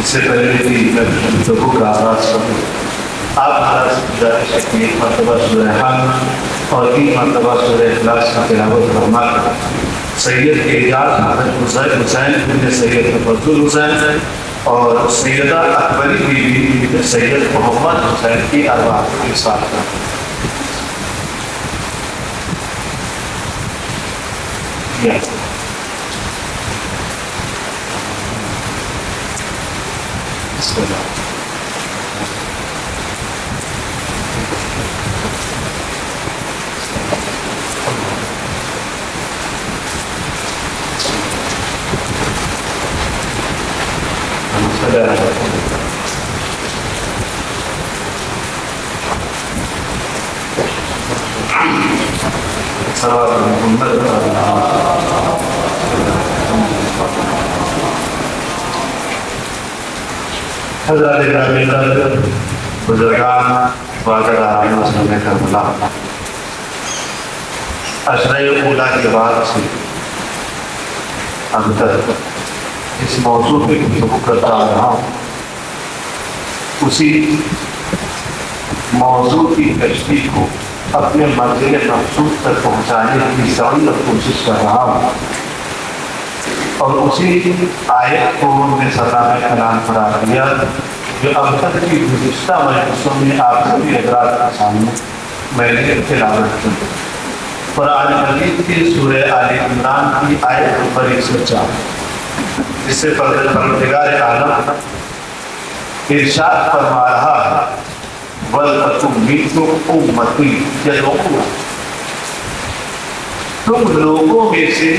इससे पहले कि मैं लोगों का आगाज करूँ, आप एक मरतबा सूरह हमद और 3 मरतबा सूरह इखलास का तिलावत फरमा कर सैयद एजाज हज़रत हुसैन बिन सैयद फजल हुसैन और सैयदा अकबरी बीबी सैयद मोहम्मद हुसैन की अरवाह के साथ बुजुर्गान अशरे ऊला के बाद से अब तक इस मौजू पे गुफ्तगू करता आ रहा हूँ, उसी मौजू की कश्ती को अपने मंजिल मकसूद तक पहुँचाने की सही कोशिश कर रहा हूँ और उसी आयत को मैं सदा में कलाम पढ़ा दिया जो अब तक की गुज़िश्ता मजलिसों में आप सभी हज़रात के सामने मैंने तिलावत की। कुरान मजीद की सूरह आले इमरान की आयत नंबर 104, जिससे परवरदिगार आलम इरशाद फरमा रहा है: वलतकुम मिनकुम उम्मतुन यदऊन, तुम लोगों में से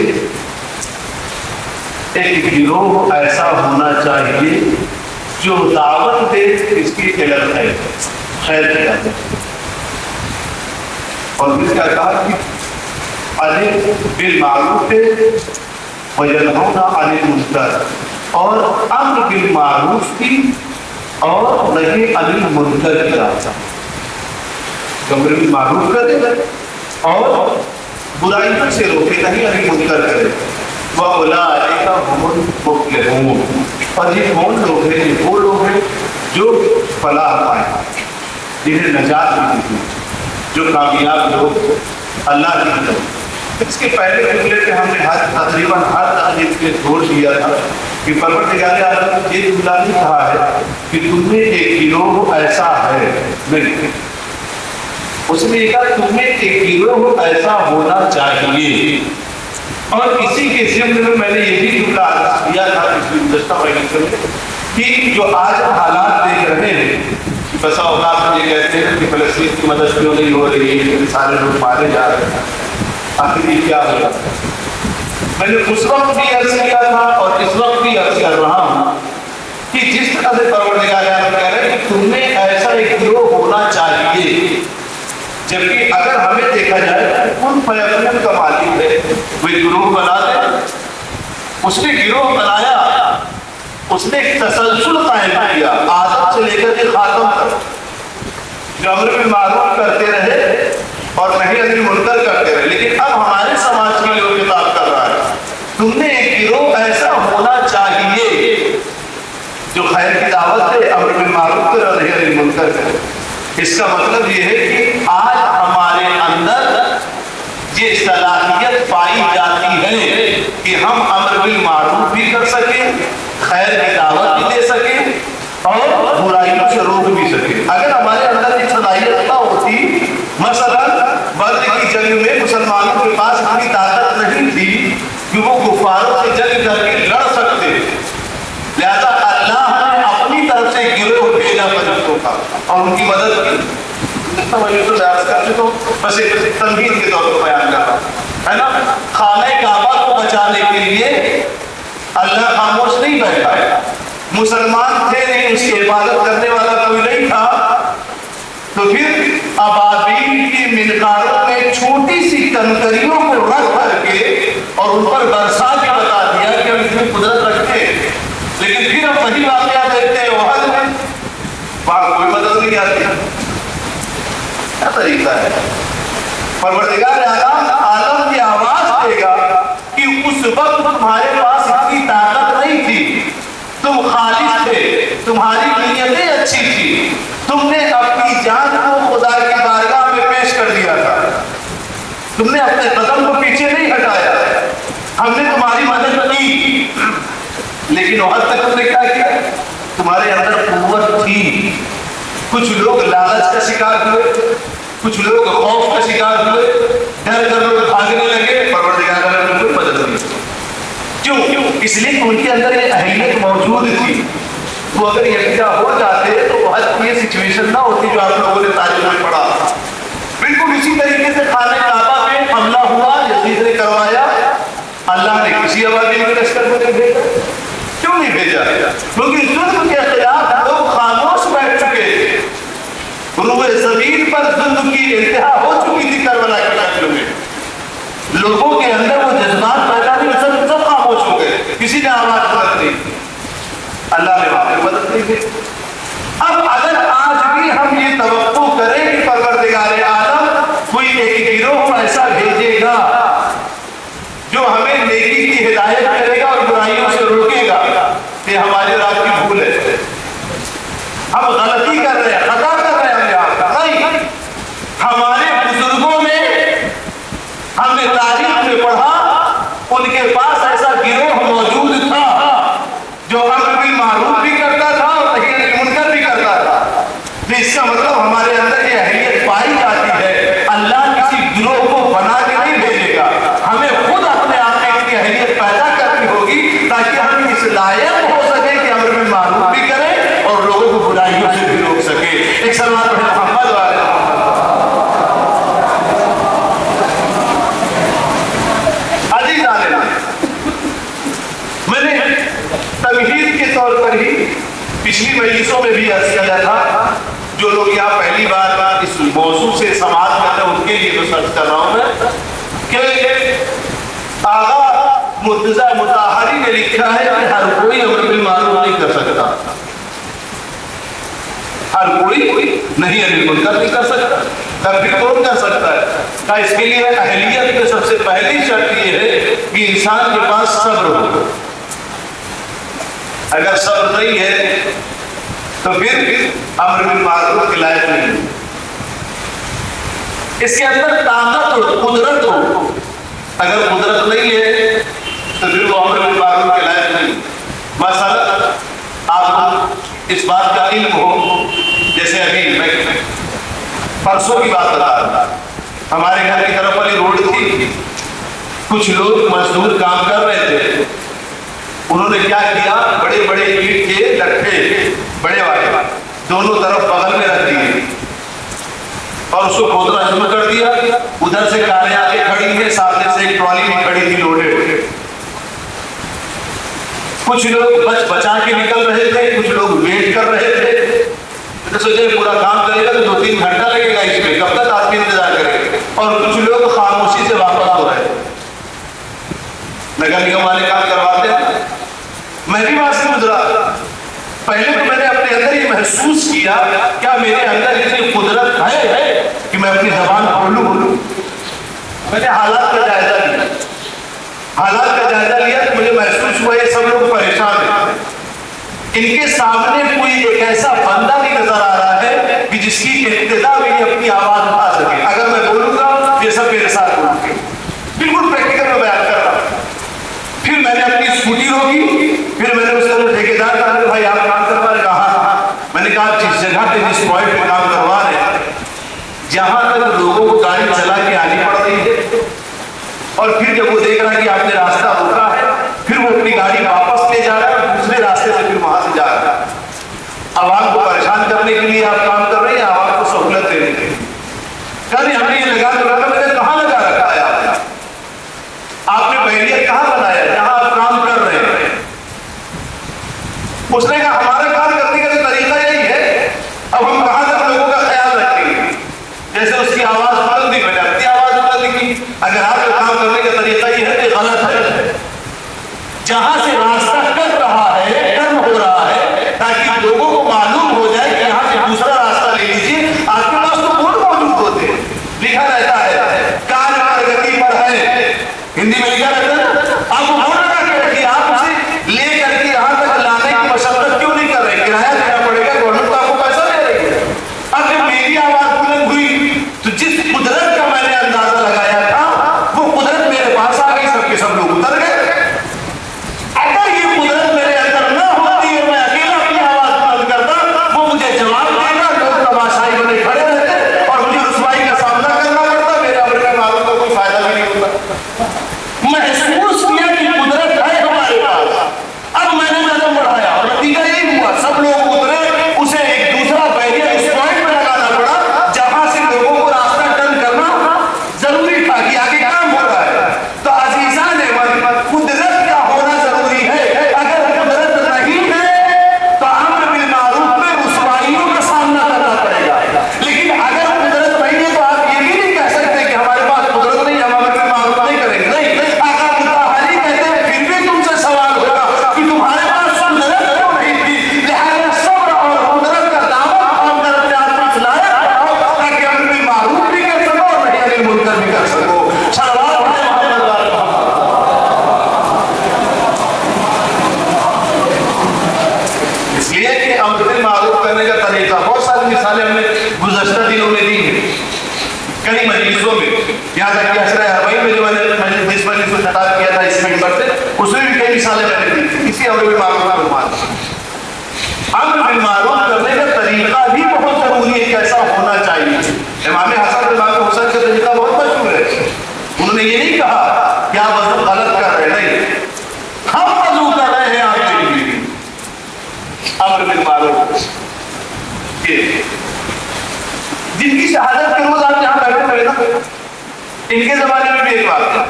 एक गिरोह ऐसा होना चाहिए जो दावत दे इसकी इल्म है, खैर किया है। और फिर क्या कहा कि अनिल बिल मारूफ व यनहौना अनिल मुनकर, और अम्र बिल मारूफ की और नहीं अनिल मुनकर की रास्ता। अम्र बिल मारूफ करे और बुराई से रोके, नहीं अनिल मुनकर करे। वउलाइका हुमुल मुफ्लिहून, और ये कौन लोग हैं? ये वो लोग हैं जो फलाह पाए, जिन्हें नजात मिली थी, जो कामयाब लोग अल्लाह की तरफ। इसके पहले जुमले पे हमने तकरीबन हर तकलीफ पे जोर दिया था कि परवरदिगार आलम ने ये जुमला नहीं कहा है कि तुम्हें एक गिरोह ऐसा है, नहीं, उसने कहा तुम्हें एक गिरोह ऐसा होना चाहिए। और इसी के जिम्न में मैंने ये भी जुमला दिया था कि जो आज हालात देख रहे हैं, बसा औकात ये कहते हैं कि फलस्तीन की मदद क्यों नहीं हो रही है, सारे लोग मारे जा रहे हैं, आखिर ये क्या होगा। मैंने उस वक्त भी अर्ज किया था और इस वक्त भी अर्ज कर रहा हूँ कि जिस तरह से परवरदिगार आलम कह रहे हैं कि तुम्हें ऐसा एक गिरोह होना चाहिए, जबकि अगर हमें देखा जाए उन फैसलों का मालिक है, वे गिरोह बना दे, उसने गिरोह बनाया, उसने एक तसलसल कायम किया आदम से लेकर के खातम तक, जो अम्र बिल मारूफ करते रहे और नही अनिल मुनकर करते रहे। लेकिन अब हमारे समाज के लिए किताब कर रहा है, तुमने एक गिरोह ऐसा होना चाहिए जो खैर की दावत दे, अम्र बिल मारूफ करे और नही अनिल मुनकर करे। इसका मतलब यह है कि आज हमारे अंदर ये सलाहियत पाई जाती है कि हम अम्र बिल मारूफ भी कर सके, खैर की दावत भी दे सके और बुराइयों से रोक भी सके। अगर हमारे अंदर एक सलाहियत ना होती, मसलन बद्र की जंग में मुसलमानों के पास इतनी ताकत नहीं थी कि वो कुफारों से जंग करके लड़ सकते, लिहाजा अल्लाह ने अपनी तरफ से गिरोह भेजा फरिश्तों का और उनकी मदद की। तो बस एक तंबीह के तौर पर बयान कर रहा है ना, खाने काबा को बचाने के लिए अल्लाह खामोश नहीं बैठा है। मुसलमान थे नहीं, उसकी इबादत करने वाला कोई नहीं था, तो फिर अबाबील की मिनकारों में छोटी सी कंकरियों को रख करके और उन पर बरसा के बता दिया कि हम इसमें कुदरत रखते हैं। लेकिन फिर हम वही वाकया देखते हैं वहां कोई मदद नहीं आती। क्या तरीका है? परवरदिगार आलम की आवाज देगा कि उस वक्त तुम्हारे पास इतनी ताकत नहीं थी, तुम खालिश थे, तुम्हारी नीयतें अच्छी थी, तुमने अपनी जान को खुदा की बारगाह में पेश कर दिया था, तुमने अपने कदम को पीछे नहीं हटाया, हमने तुम्हारी मदद की। लेकिन वहां तक तुमने क्या किया? तुम्हारे अंदर कुव्वत थी। कुछ लोग लालच का शिकार हुए, कुछ लोग खौफ का शिकार हुए, डर कर लोग भागने लगे, परवरदिगार ने कोई मदद नहीं। क्यों? इसलिए उनके अंदर ये अहलियत मौजूद थी। वो अगर यकीना हो जाते तो बहुत ये सिचुएशन ना होती जो आप लोगों ने तारीख में पढ़ा। बिल्कुल इसी तरीके से खाने काबा पे हमला हुआ, यजीद ने करवाया, अल्लाह ने किसी अबाबील के लश्कर को नहीं भेजा। क्यों नहीं भेजा? क्योंकि जुल्म के खिलाफ लोग खामोश बैठ चुके थे। रुए ज़मीन पर जुल्म की इंतहा हो चुकी थी करबला के शक्ल में। लोगों के अंदर वो जज्बात पैदा नहीं, सब खामोश हो गए, किसी ने आवाज मदद नहीं की। अल्लाह ने वहां पर मदद नहीं की। अब अगर आज भी हम ये तवक्को करें कि परवरदिगार आलम कोई एक गिरोह ऐसा भेजेगा जो हमें नेकी की हिदायत करेगा और बुराइयों से रोकेगा, ये हमारी रात की भूल है। हम गलती कर रहे हैं, खता कर रहे हैं। नहीं, हमारे बुजुर्गों में हमने तारीख में पढ़ा, उनके पास ऐसा गिरोह मौजूद था जो अम्र बिल मारूफ भी करता था और नही अनिल मुनकर भी करता था। तो इसका मतलब हमारे अंदर ये अहलियत पाई जाती है। अल्लाह किसी गिरोह को बना के नहीं भेजेगा, हमें खुद अपने आप में इसकी अहलियत पैदा करनी होगी ताकि हम इस लायक हो सके कि अम्र बिल मारूफ भी करें और लोगों को बुराइयों से भी रोक सके। एक सलमान मोहम्मद वाले अजीज आने, मैंने तमहीद के तौर पर ही पिछली मजलिसों में भी अर्ज किया था, जो लोग यहाँ पहली बार इस मौजू से समाज कर रहे हैं उनके लिए तो सर्च कर रहा हूँ मैं कि आगा मुर्तजा मुताहरी ने लिखा है कि हर कोई अम्र बिल मारूफ नहीं कर सकता, हर कोई नहीं अनिल मुनकर नहीं कर सकता। तब फिर कौन कर सकता है? इसके लिए अहलियत में सबसे पहली शर्त ये है कि इंसान के पास सब्र हो। अगर सब्र नहीं है तो फिर अम्र बिल मारूफ के लायक नहीं। इसके अंदर ताकत हो, कुदरत हो। अगर कुदरत नहीं है तो फिर वो अमर बिल मारूफ के लायक नहीं। मसलन आपको इस बात का इल्म हो, जैसे अभी मैं परसों की बात बता रहा था, हमारे घर की तरफ वाली रोड थी, कुछ लोग मजदूर काम कर रहे थे। उन्होंने क्या किया, बड़े बड़े ईंट के लट्ठे बड़े वाले दोनों तरफ बगल में रख दिए और उसको खोदना शुरू कर दिया। उधर से कारें आके खड़ी है, सामने से एक ट्रॉली भी खड़ी थी लोडेड। कुछ लोग बचा के निकल रहे थे, कुछ लोग वेट कर रहे थे। तो सोचे पूरा काम करेगा तो 2-3 घंटा लगेगा, इसमें कब तक आदमी इंतजार करेगा। और कुछ लोग खामोशी से वापस हो रहे थे। नगर निगम वाले काम करवाते हैं। मैं भी वहां से गुजरा, पहले तो मैंने अपने अंदर ये महसूस किया, क्या मेरे अंदर इतनी कुदरत है कि मैं अपनी जबान बोलूं। मैंने हालात का जायजा लिया, तो मुझे महसूस हुआ ये सब लोग परेशान हैं। इनके सामने कोई एक ऐसा बंदा नहीं नजर आ रहा है कि जिसकी इब्तिदा में ये अपनी आवाज उठा सके। अगर मैं बोलूंगा ये सब मेरे साथ बोलेंगे। बिल्कुल प्रैक्टिकल में बयान कर रहा हूं। फिर मैंने अपनी स्कूटी रोकी, फिर मैंने उससे ठेकेदार कहा कि भाई आप काम करवा रहे? कहा। मैंने कहा जिस जगह पे जिस पॉइंट पे काम करवा रहे, जहां तक लोगों को गाड़ी चला के आनी पड़ रही है, और फिर जब वो देख रहा है कि आपने रास्ता रोका है, फिर वो अपनी गाड़ी वापस ले जा रहा है, दूसरे रास्ते से फिर वहां से जा रहा है। आवाम को परेशान करने के लिए आप काम कर रहे हैं, आवाम को सहूलत देने के लिए। कभी हमने ये लगा तो रखा, मैंने कहाँ लगा रखा है आपने बैरियर कहाँ बनाया जहां आप काम कर रहे हैं? उसने कहा हमारा काम करने का तरीका यही है, अब हम कहां तक लोगों का ख्याल रखेंगे। जैसे उसकी आवाज बदल दी, मैंने अपनी आवाज बदल दी। अगर आपका काम करने का तरीका ये है तो गलत है। जहां से रास्ता कट रहा है, टर्न हो रहा है, ताकि लोगों को मालूम हो जाए कि यहाँ से दूसरा रास्ता ले लीजिए। आपके पास तो बोर्ड मौजूद होते हैं, लिखा रहता है कार्य प्रगति पर है, हिंदी में लिखा रहता है। आप बोर्ड रख रखिए, आप उसे ले करके यहाँ तक लाने की मशक्कत क्यों नहीं कर रहे? किराया देना पड़ेगा, गवर्नमेंट तो आपको पैसा दे रही है। अब जब मेरी आवाज बुलंद हुई तो जिस कुदरत का मैंने अंदाजा लगाया था, वो कुदरत मेरे पास आ गई, सबके सब लोग उतर गए। अगर ये कुदरत मेरे अंदर न होती और मैं अकेला अपनी आवाज बुलंद करता, वो मुझे जवाब देगा, लोग तमाशाई बने खड़े रहते और मुझे रुसवाई का सामना करना पड़ता। मेरे अमर बिल मारूफ का कोई फायदा भी नहीं होता। महसूस किया कि कुदरत है हमारे पास। अब मैंने कदम बढ़ाया और नतीजा यही हुआ, सब लोग उतरे। उसे एक दूसरा बैरियर उस पॉइंट पे लगाना पड़ा जहां से लोगों को रास्ता टर्न करना जरूरी था कि आगे काम हो रहा है। तो अजीजान कुदरत का होना जरूरी है। अगर कुदरत नहीं है तो अमर बिल मारूफ में रुसवाइयों का सामना करना पड़ेगा। लेकिन अगर कुदरत नहीं है तो आप ये भी नहीं कह सकते कि हमारे पास कुदरत नहीं, हम अमर बिल मारूफ नहीं करेंगे। नहीं, अगर मुताहरी कहते हैं फिर भी तुमसे सवाल होगा कि तुम्हारे पास कुदरत क्यों नहीं थी। लिहाजा सब्र और कुदरत का दावा काम करते आप लायक बनाओ ताकि अमर बिल मारूफ भी कर सको और नही अनिल मुनकर भी कर सको। सलवात है मोहम्मद वाले। इसलिए कि अमर बिल मारूफ करने का तरीका, बहुत सारी मिसालें हमने गुज़श्ता दिनों में दी हैं कई मजलिसों में। यहाँ तक कि असरा हरवई में जो मैंने जिस मजलिस को खिताब किया था इस मिंबर से, उसमें भी कई मिसालें मैंने दी इसी अमर बिल मारूफ का फरमान। अमर बिल मारूफ करने का तरीका भी बहुत जरूरी है, कैसा होना चाहिए। इमाम हसन इमाम हुसैन का तरीका बहुत मशहूर है। उन्होंने ये नहीं कहा कि आप वज़ू गलत कर रहे, नहीं, हम वज़ू कर रहे हैं आपके लिए। अमर बिल मारूफ जिनकी शहादत के रोज आप यहाँ बैठे हुए ना, इनके जमाने में भी एक बात था।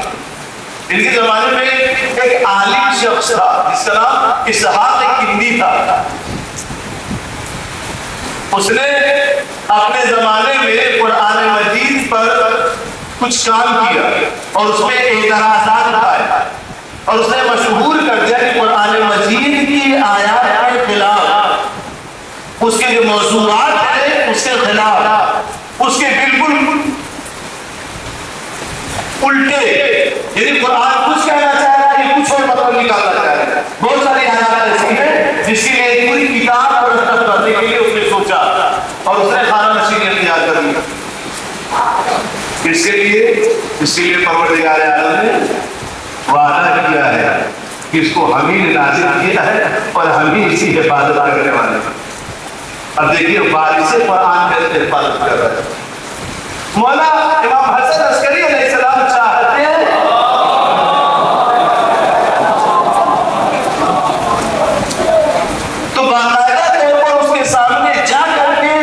इनके जमाने में एक आलिम शख्स था जिसका नाम इसहाक किंदी था। उसने अपने जमाने में कुरान मजीद पर कुछ काम किया और उसमें एतराज़ात उठाए और उसने मशहूर कर दिया कि कुरान मजीद की आयत के खिलाफ, उसके जो मौज़ूआत है उसके खिलाफ, उसके बिल्कुल उल्टे, यानी कुरान कुछ कहना चाह रहा है, ये कुछ और मतलब निकालना चाह रहा है। बहुत सारी आयत ऐसी है जिसके लिए एक पूरी किताब प्रस्तुत करने के लिए उसने सोचा और उसने खाना नशीन इख्तियार कर लिया। किसके लिए? इसीलिए परवरदिगार आलम ने वादा किया है कि इसको हम ही ने नाज़िल किया है और हम ही इसकी हिफाजत करने वाले हैं। अब देखिए बारिश से कुरान कैसे हिफाजत कर रहे हैं। मौला इमाम हसन अस्करी अलैहिस्सलाम चाहते हैं तो बाकायदा तौर पर उसके सामने जा करके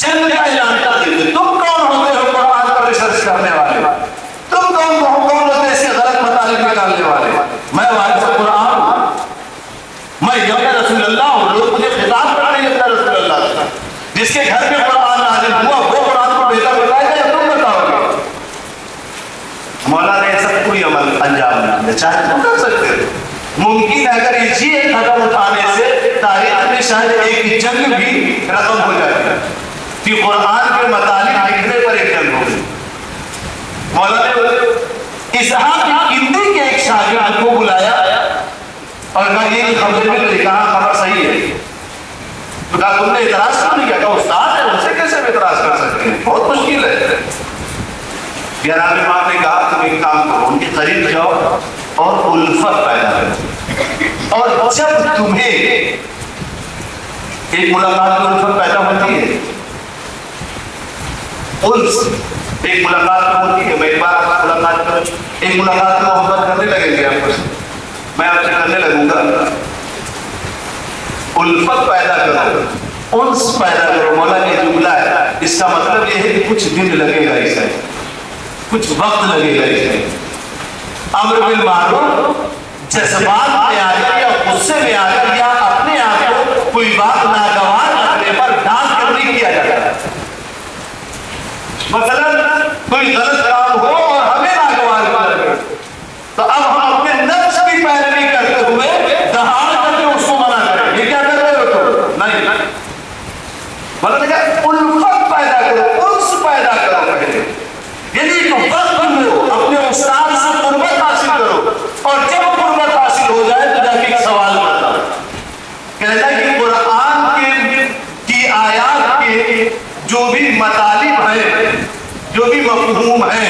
जंग का ऐलान कर देते। तुम कौन होते हो कुरान पर रिसर्च करने वाले? तुम कौन होते इसके गलत मतालिब निकालने वाले? मैं वारिस कुरान हूं, मैं यौम रसूलुल्लाह हूं। लोग मुझे खिताब कर रहे हैं यौम रसूलुल्लाह। जिसके घर में कुरान नाज़िल हुआ वो कुरान को बेहतर बताएगा या तुम बताओगे? मौला ने ऐसा कोई अमल अंजाम नहीं दिया, चाहे तुम कर सकते हो। मुमकिन है अगर इसी एक कदम उठाने से तारीख में शायद एक जंग भी रकम हो जाती कि कुरान के मुतालिक लिखने पर एक जंग हो गई। मौला ने इसहाक किंदी के एक शागिर्द को बुलाया और कहा ये खबर में लिखा, खबर सही है। तो कहा तुमने इतराज क्यों नहीं किया? उस्ताद है उनसे कैसे इतराज कर सकते हैं, बहुत मुश्किल है। जनाब इमाम ने कहा तुम एक काम करो, उनके करीब जाओ और उल्फत पैदा करो। और जब तुम्हें एक मुलाकात में उल्फत पैदा होती है, एक मुलाकात में होती है, मैं एक बार आपसे मुलाकात करूं, एक मुलाकात में मोहब्बत करने लगेंगे आपस में, मैं आपसे करने लगूंगा। उल्फत पैदा करो, उन्स पैदा करो। मौला का जुमला है, इसका मतलब यह है कि कुछ दिन लगेगा इसे, कुछ वक्त लगेगा इसे। अम्र बिल मारूफ जज्बात में आकर या गुस्से में आकर या अपने आप को कोई बात नागवार लगने पर डांट कर नहीं किया जाता। मसलन कोई गलत काम हो और हमें नागवार लगे तो अब हम अपने नफ्स की पैरवी करते हुए दहाड़ करके उसको मना करें, ये क्या कर रहे हो तुम? नहीं, मतलब उल्फत पैदा करो, उन्स पैदा करो। पहले यदि तुम वक्त हो अपने उस्ताद से कुर्बत हासिल करो और जब कुर्बत हासिल हो जाए तो जाके एक सवाल करता कहता है कि कुरान की आयात के जो भी मतालिब है, जो भी मफहूम है,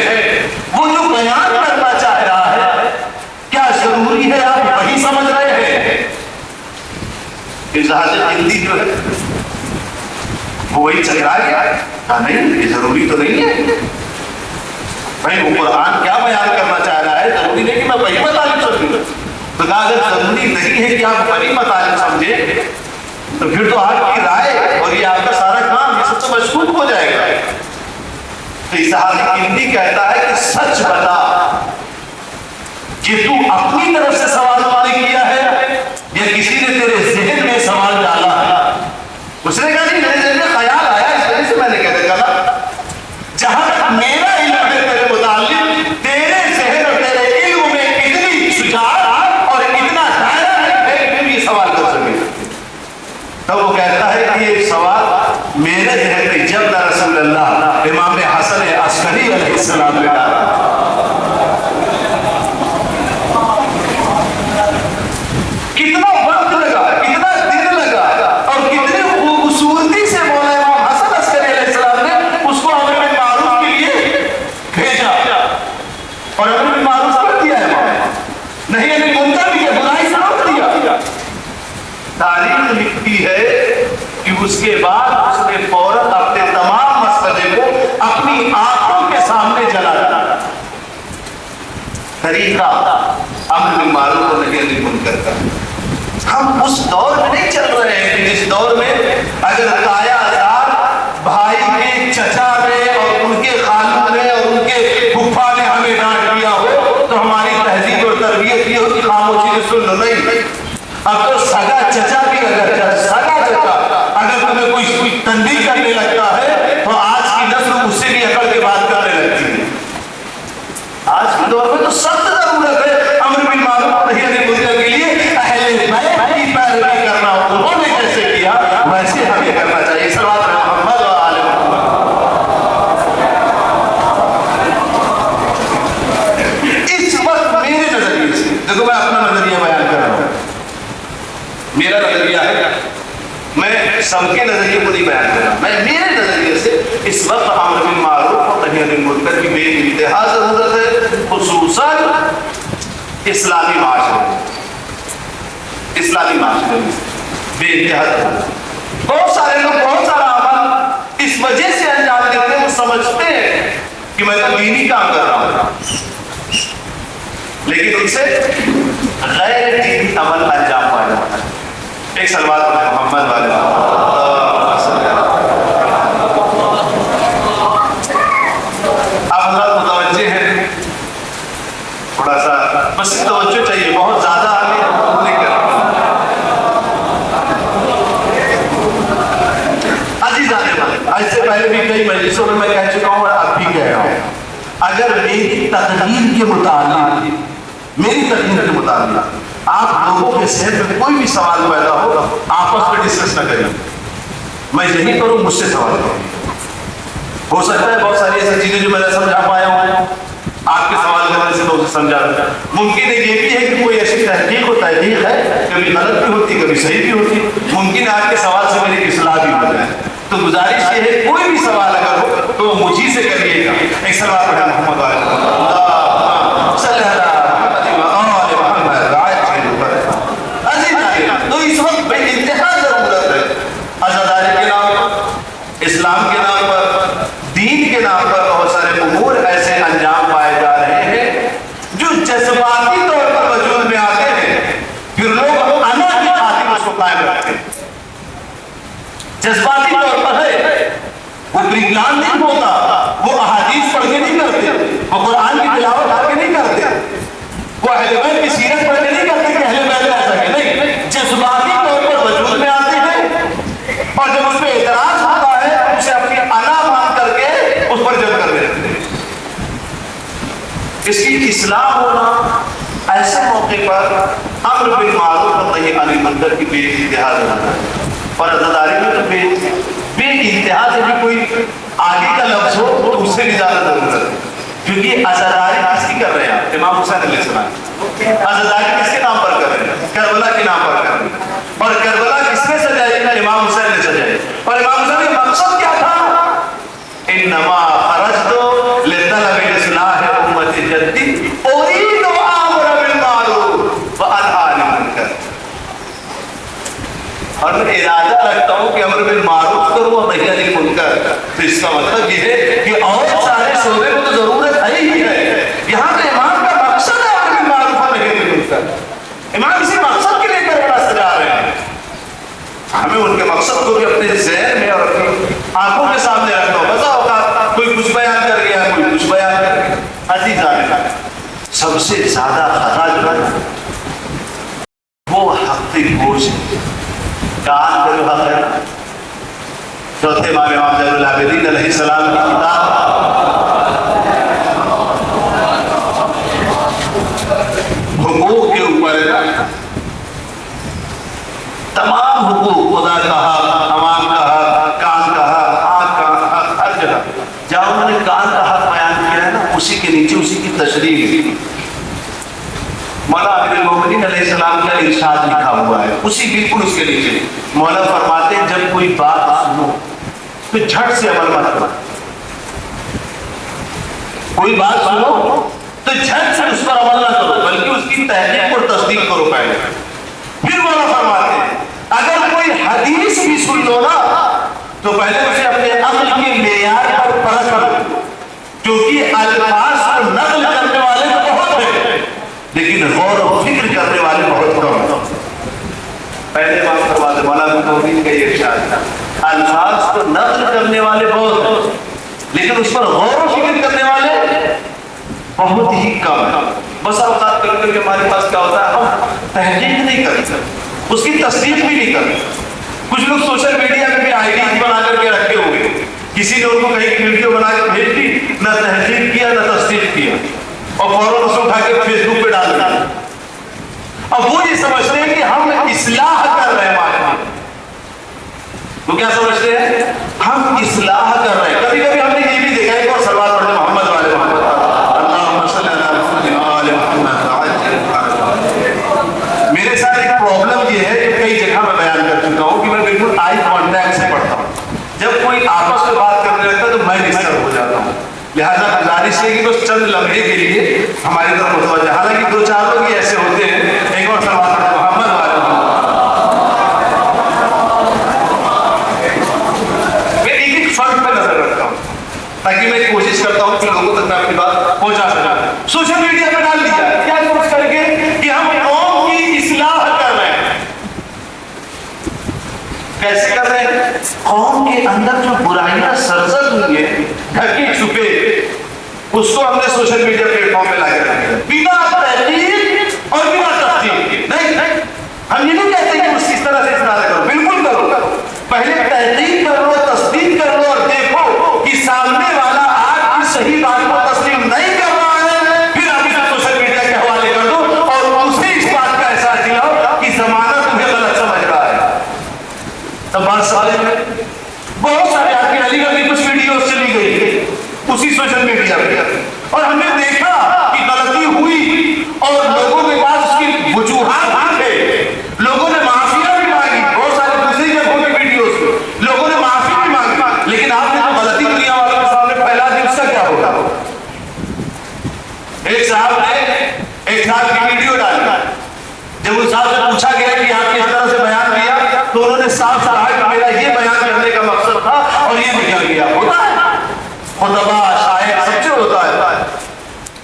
वो जो बयान करना चाह रहा है, क्या जरूरी है आप वही समझ रहे हैं? इजाज़त हिंदी जो है वो वही चकरा गया है। नहीं, ये जरूरी तो नहीं है भाई। वो कुरान क्या बयान करना चाह रहा है, जरूरी नहीं कि मैं वही मतालिब समझूं। तो अगर जरूरी नहीं है कि आप वही मतालिब समझे तो फिर तो आपकी राय और ये आपका सारा काम ये सबसे मशकूक हो जाएगा। तो इजाज़त हिंदी कहता है कि सच बता कि तू अपनी तरफ से सवाल नहीं किया है या किसी ने तेरे ज़हन में सवाल डाला है? उसने कहा नहीं, मेरे ज़हन में ख्याल आया इस वजह से मैंने कह दिया। जहां तक मेरा इल्म है तेरे मुतालिक, तेरे ज़हन और तेरे इल्म में इतनी शुजाअत और इतना दायरा है कि फिर ये सवाल कर सके। तो वो कहता है कि ये सवाल मेरे ज़हन में जब रसूलुल्लाह इमाम हसन अस्करी अलैहिस्सलाम ने डाला, कितना वक्त लगा, कितना दिन लगा और कितनी खूबसूरती से मौला इमाम हसन अस्करी अलैहिस्सलाम ने उसको अम्र बिल मारूफ के लिए भेजा और अम्र बिल मारूफ कर दिया है, नहीं अनिल मुनकर भी बुराई से रोक दिया। तारीख लिखती है कि उसके बाद उसने फौरन अपने तमाम मसले को अपनी आंखों के सामने जला डाला। तरीका अम्र बिल मारूफ और नही अनिल मुनकर का। हम उस दौर में नहीं चल रहे हैं कि जिस दौर में अगर ताया आजाद भाई के चचा ने और उनके खालू ने और उनके फूफा ने हमें डांट दिया हो तो हमारी तहजीब और तरबियत ये हो कि खामोशी से सुन लो। नहीं, अब तो सगा चचा भी अगर तुम्हें कोई तंबीह करने लगता है तो आज की नस्ल उससे भी अकड़ के बात करने लगती है। आज के दौर में तो सख्त जरूरत है अम्र बिल मारूफ और नही अनिल मुनकर के लिए अहले बैत की पैरवी करना। उन्होंने कैसे किया वैसे हमें करना चाहिए। सल्लल्लाहु अलैहि मोहम्मद व आले मोहम्मद। इस वक्त मेरे नजरिए से देखो, मैं अपना नजरिया बयान कर रहा हूं। मेरा नजरिया है, मैं सबके नजरिए को नहीं बयान कर रहा, मैं मेरे नजरिए से इस वक्त अम्र बिल मारूफ नही अनिल मुनकर की बेइंतहा जरूरत है, खुसूसन इस्लामी माशरे में बेइंतहा जरूरत। बहुत सारे लोग बहुत सारा अमल इस वजह से अंजाम देते हैं, वो समझते हैं कि मैं तो दीनी काम कर रहा हूं, लेकिन उनसे गैर दीनी अमल अंजाम पाया जाता है। एक सलवात मोहम्मद वाले आप हजरत मुतवज्जे हैं, थोड़ा सा बस तवज्जो चाहिए, बहुत ज्यादा आगे नहीं कर। आज से पहले भी कई मजलिसों में मैं कह चुका हूं और अब भी कह रहा हूं, अगर मेरी तकदीर के मुताबिक आप लोगों के सेहत में कोई भी सवाल पैदा हो, आपस में डिस्कस न करें, मैं यही करूं, मुझसे सवाल करूं। हो सकता है बहुत सारी ऐसी चीजें जो मैं समझा पाया हूं, आपके सवाल करने से तो उसे समझा। मुमकिन है ये भी है कि कोई ऐसी तहकीक है, कभी गलत भी होती, कभी सही भी होती, मुमकिन है आपके सवाल से मेरी इस्लाह भी हो जाए। तो गुजारिश ये है, कोई भी सवाल अगर हो तो मुझी से करिएगा। एक सवाल पढ़ा मोहम्मद तो इस वक्त बेइंतहा जरूरत है आज़ादारी के नाम पर, इस्लाम के नाम पर, दीन के नाम पर बहुत सारे उमूर ऐसे अंजाम पाए जा रहे हैं जो जज्बाती तौर पर वजूद में आते हैं, फिर लोग अना की खातिर उसको कायम रखते हैं। जज्बाती तौर पर है, वो विज्ञान नहीं होता, वो अहादीस पढ़ के नहीं करते, वो कुरान की तिलावत करके नहीं करते, वो अहले बैत की सीरत पढ़ के नहीं करते कि अहले बैत ऐसा है, नहीं, जज्बाती तौर पर वजूद में आते हैं और जब उस पर एतराज होता है उसे अपनी अना मान करके उस पर जज कर देते हैं। इसकी इस्लाह होना ऐसे मौके पर अम्र बिल मारूफ और नही अनिल मुनकर की बेइंतहा होना है। और अज़ादारी में तो बेइंतहा से भी कोई आगे का लफ्ज हो तो उससे भी ज्यादा जरूरत है, क्योंकि अज़ादारी किसकी कर रहे हैं? इमाम हुसैन अलैहिस्सलाम। अज़ादारी किसके नाम पर कर रहे हैं? करबला के नाम पर कर रहे हैं। और करबला किसने सजाई? इमाम हुसैन ने सजाई। और इमाम हुसैन का मकसद क्या था? इन्नमा खरजतु लितलबि इस्लाह उम्मति जद्दी उरीदु अम्र बिल मारूफ व अनहा अनिल मुनकर। और मैं इरादा रखता हूं कि अम्र बिल मारूफ करूं और नही अनिल मुनकर। तो इसका मतलब यह है कि और सारे शोबे को तो जरूरत है ही है, यहाँ पे इमाम का मकसद है अम्र बिल मारूफ और नही अनिल मुनकर। इमाम इसी मकसद के लिए करबला सजा रहे हैं। हमें उनके मकसद को भी अपने ज़हन में और अपनी आंखों के सामने रखना होगा। कोई कुछ बयान कर गया, कोई कुछ बयान कर गया। अजीज़ान, सबसे ज्यादा खता जो है वो हक की गोश है, कान का जो हक है। चौथे इमाम ज़ैनुल आबिदीन अलैहिस्सलाम की किताब हुकूक के ऊपर तमाम हुकूक, खुदा का हक, अवाम का हक, कान का हक, आँख का हक, हर जगह जहाँ उन्होंने कान का हक बयान किया है ना, उसी के नीचे उसी की तशरीह मौला अमीरुल मोमिनीन अलैहिस्सलाम का इरशाद लिखा हुआ है, उसी बिल्कुल उसके नीचे मौला फरमाते हैं, जब कोई बात सुनो तो झट से अमल मत करो। कोई बात सुनो तो झट से उस पर अमल ना करो, बल्कि उसकी तहकीक और तस्दीक करो पहले। फिर मौला फरमाते हैं, अगर कोई हदीस भी सुन लो ना तो पहले उसे अपने अक्ल के मेयार पर परख करो, क्योंकि अल्फाज को नक़ल करने वाले तो बहुत हैं, लेकिन गौर और फिक्र करने वाले बहुत कम हैं। पहले बात फरमाते मौला मोमिनीन का ये इरशाद था, अल्फाज को नक़ल करने वाले बहुत हैं, लेकिन उस पर गौर और फिक्र करने वाले बहुत ही कम है। बस आप बात करके हमारे पास क्या होता है, हम तहकीक नहीं करते, उसकी तस्दीक भी नहीं करते। कुछ लोग सोशल मीडिया में भी आईडी बना करके रखे हुए, किसी ने उनको कहीं की वीडियो बना के भेज दी, ना तहकीक किया ना तस्दीक किया, और फौरन उसे उठा के फेसबुक पे डाल दिया। अब वो ये समझते हैं कि हम इस्लाह कर रहे हैं, वो क्या समझते हैं, हम इस्लाह कर रहे हैं। कभी कभी हमने ये भी देखा है, और सलवात पढ़ते मोहम्मद वाले मेरे साथ एक प्रॉब्लम ये है, जो कई जगह मैं बयान कर चुका हूँ, कि मैं बिल्कुल आई कांटेक्ट से पढ़ता हूँ। जब कोई आपस में बात करने लगता है तो मैं डिस्टर्ब हो जाता हूँ, लिहाजा लम्हे के लिए हमारी तरफ मुतवज्जह। हालांकि दो चार लोग ऐसे होते हैं, एक और सवाल मोहम्मद वाले, मैं एक एक फर्क पर नजर रखता हूँ ताकि मैं कोशिश करता हूँ कि लोगों तक मैं अपनी बात पहुंचा सकूं। सोशल मीडिया पे डाल दिया क्या सोच करके कि हम कौम की इस्लाह कर रहे हैं। कैसे कर रहे हैं? कौम के अंदर जो बुराइयां सरजद हुई है ढके छुपे, उसको हमने सोशल मीडिया प्लेटफॉर्म पे लाकर रख दिया, बिना तहकीक और बिना तस्दीक। नहीं, हम ये नहीं कहते कि उसकी तरह से इस्तेमाल करो, बिल्कुल करो, पहले तहकीक कर लो, तस्दीक कर लो और देखो कि सामने वाला आपकी सही बात को तस्लीम नहीं कर रहा है, फिर आप इसे सोशल मीडिया के हवाले कर दो और उसे इस बात का एहसास दिलाओ कि जमाना तुम्हें गलत समझ रहा है। तब बात सारे में बहुत सारे आपके अलीगढ़ की कुछ वीडियोस चली गई उसी सोशल मीडिया पे, और हमने देखा कि गलती हुई और लोगों के पास उसकी वजूहात थे, लोगों ने माफिया भी मांगी, बहुत सारे दूसरी जगहों की वीडियोस पे लोगों ने माफी भी मांगी, लेकिन आपने जो गलती दुनिया वालों के सामने फैला दी उसका क्या होगा? एक साहब ने एक साहब की वीडियो डाली, जब उस साहब से पूछा गया कि आप किस तरह से बयान दिया तो उन्होंने साफ कहा कि मेरा ये बयान करने का मकसद था और ये निकल गया। होता है खुतबा शायर सबसे होता है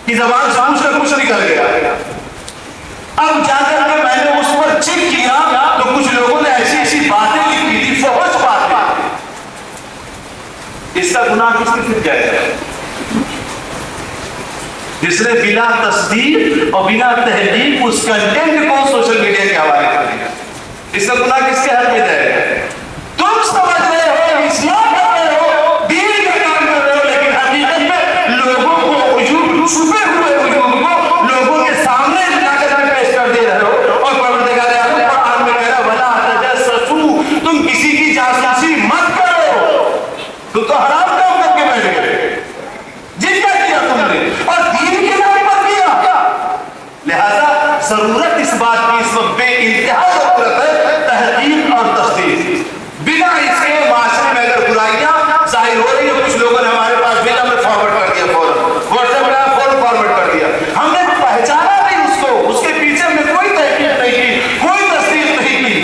कि जबान से कुछ न कुछ निकल गया। अब जाकर के मैंने उस पर चेक किया तो कुछ लोगों ने ऐसी ऐसी बातें लिखी थी, फौज बातें। इसका गुनाह किसने फिर जाएगा? जिसने बिना तस्दीक और बिना तहकीक उस कंटेंट को सोशल मीडिया के हवाले कर दिया, इसका गुनाह किसके हाथ में जाएगा? तुम समझ रहे हो इस्लाम कर रहे हो, दीन का काम कर रहे हो, लेकिन हकीकत में लोगों को उजूब, छुपे हुए उजूब को लोगों के सामने लाकर पेश कर दे रहे हो। और परवरदिगार आलम कुरान में कह रहा है वला तजस्सू, तुम किसी की जासूसी मत करो। तुम तो हराम काम करके बैठ गए, जिनका किया तुमने और दीन के नाम पर किया। लिहाजा जरूरत इस बात की इस वक्त बेइंतहा जरूरत है तहकीक और तस्दीक। बिना इसके माशरे में अगर बुराइयां जाहिर हो रही है, कुछ लोगों ने हमारे पास भेजा, हमने फॉरवर्ड कर दिया, व्हाट्सएप पे फौरन फॉरवर्ड कर दिया, हमने पहचाना नहीं उसको, उसके पीछे हमने कोई तहकीक नहीं की, कोई तस्दीक नहीं की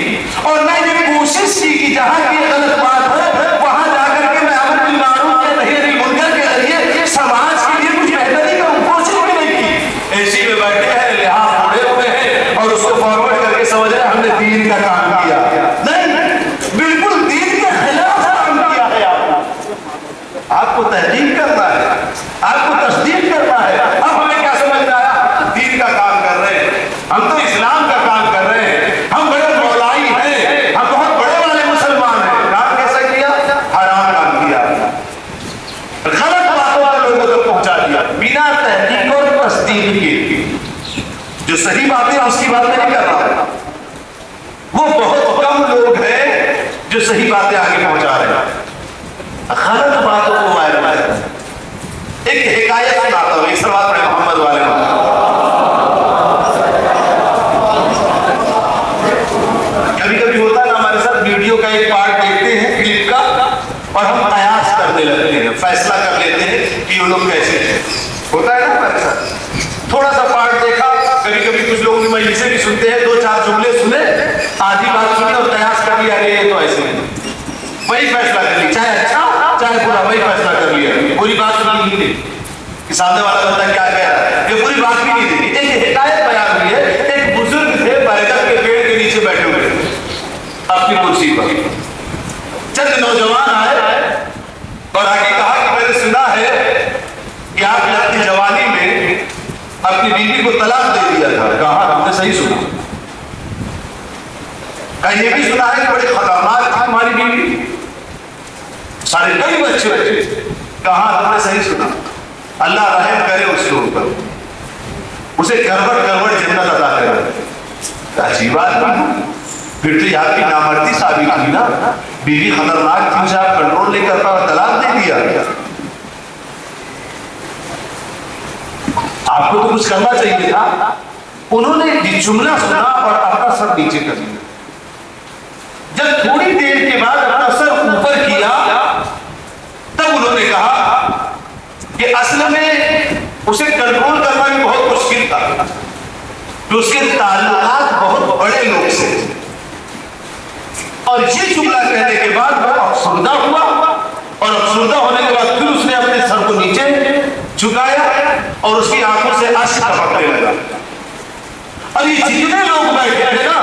और न ये कोशिश की कि जहां की गलत बात है वहां जाकर के मैं अमर बिल मारूफ या नही अनिल मुनकर के जरिए समाज के लिए कुछ बेहतरी करूं, कोशिश भी नहीं की। ऐसी में बैठे हैं, लिहाज उड़े हुए हैं और उसको फॉरवर्ड करके समझ रहे हमने दीन का काम किया। नहीं, बिल्कुल दीन के खिलाफ काम किया है। आपको तहकीक करना है, आपको तस्दीक करना है। अब हमें क्या समझ में आया? दीन का काम कर रहे हैं, हम तो इस्लाम का काम कर रहे हैं, हम बड़े मौलाई हैं, हम बहुत बड़े वाले मुसलमान हैं। काम कैसा किया? हराम काम किया, गलत बातों को लोगों तक पहुंचा दिया बिना तहकीक और तस्दीक के। जो सही बातें उसकी बातें नहीं कर रहा है, वो बहुत कम लोग हैं जो सही बातें आगे पहुंचा रहे हैं, गलत बातों को वायरल कर रहे हैं। एक हिकायत सुनाता हूं, एक सवाल पढ़े मोहम्मद वाले में। कभी कभी होता है ना हमारे साथ, वीडियो का एक पार्ट देखते हैं क्लिप का और हम कयास करने लगते हैं, फैसला कर लेते हैं कि ये लोग कैसे हैं। होता है ना हमारे साथ। थोड़ा सा पार्ट देखा, कभी कभी कुछ लोग मजलिसें भी सुनते हैं, दो चार जुमले सुने, आधी बात सुने और कयास कर लिया, ये तो ऐसे हैं, वही फैसला कर लिया, चाहे अच्छा चाहे बुरा, वही फैसला कर लिया। पूरी बात सुनी नहीं थी कि सामने वाला बंदा क्या कह रहा है, ये पूरी बात भी नहीं थी। एक हिदायत बयान हुई है, एक बुजुर्ग थे बरगद के पेड़ के नीचे बैठे हुए अपनी कुर्सी पर, चंद नौजवान आए और आगे कहा कि मैंने सुना है कि आपने अपनी जवानी में अपनी बीवी को तलाक दे दिया था। कहा हमने सही सुना। कहा ये भी सुना है कि बड़े खतरनाक थी तुम्हारी बीवी, सारे कई बच्चे बच्चे। कहा हमने सही सुना, अल्लाह रहम करे उसके ऊपर, उसे करवट करवट जन्नत अता करे। अजीब बात नहीं, फिर तो आपकी नामर्दी साबित हुई ना, बीवी खतरनाक थी, उसे आप कंट्रोल नहीं कर पाए, तलाक दे दिया। आपको तो कुछ करना चाहिए था। उन्होंने जुमला सुना और अपना सर नीचे कर लिया। जब थोड़ी देर के बाद अपना सर ऊपर किया तब उन्होंने कहा कि असल में उसे कंट्रोल करना भी बहुत मुश्किल था, तो उसके ताल्लुकात बहुत बड़े लोग से। और ये जुमला कहने के बाद वो अफसरदा हुआ, और अफसरदा होने के बाद फिर उसने अपने सर को नीचे झुकाया और उसकी आंखों से अश्क टपकने लगा। और ये जितने लोग बैठे थे ना,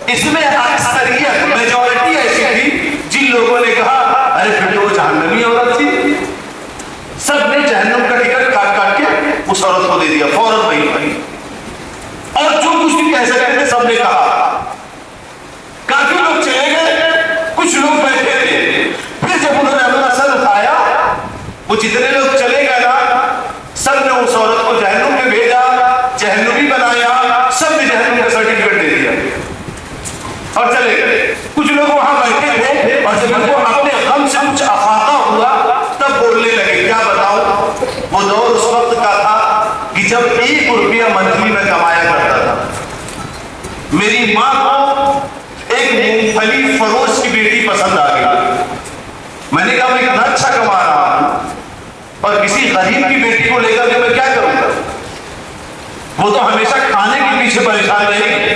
इसमें अक्सरियत मेजॉरिटी ऐसी थी जिन लोगों ने कहा अरे फिर तो वो जहन्नमी औरत थी। सबने जहन्नम का टिकट काट काट के उस औरत को दे दिया फौरन वहीं पर। और जो कुछ भी कह सकते थे सबने कहा। काफी लोग चले गए, कुछ लोग बैठे थे। फिर जब उन्होंने अपना सर उठाया, वो जितने लोग चले गए ना, सबने उस औरत को जहन्नुम में भेजा, जहन्नुमी बनाया, सबने जहन्नुम का सर्टिफिकेट दे दिया और चले गए। कुछ लोग वहां बैठे थे और जब उनको अपने गम से कुछ अफाका हुआ तब बोलने लगे। क्या बताओ, वो दौर उस वक्त का था कि जब 1 रुपया मंथली में कमाया करता था। मेरी माँ को एक मूंगफली फरोश की बेटी पसंद आ गई। मैंने कहा मैं इतना अच्छा कमा रहा हूं और किसी गरीब की बेटी को लेकर के मैं क्या करूंगा। वो तो हमेशा खाने के पीछे परेशान रहेगी,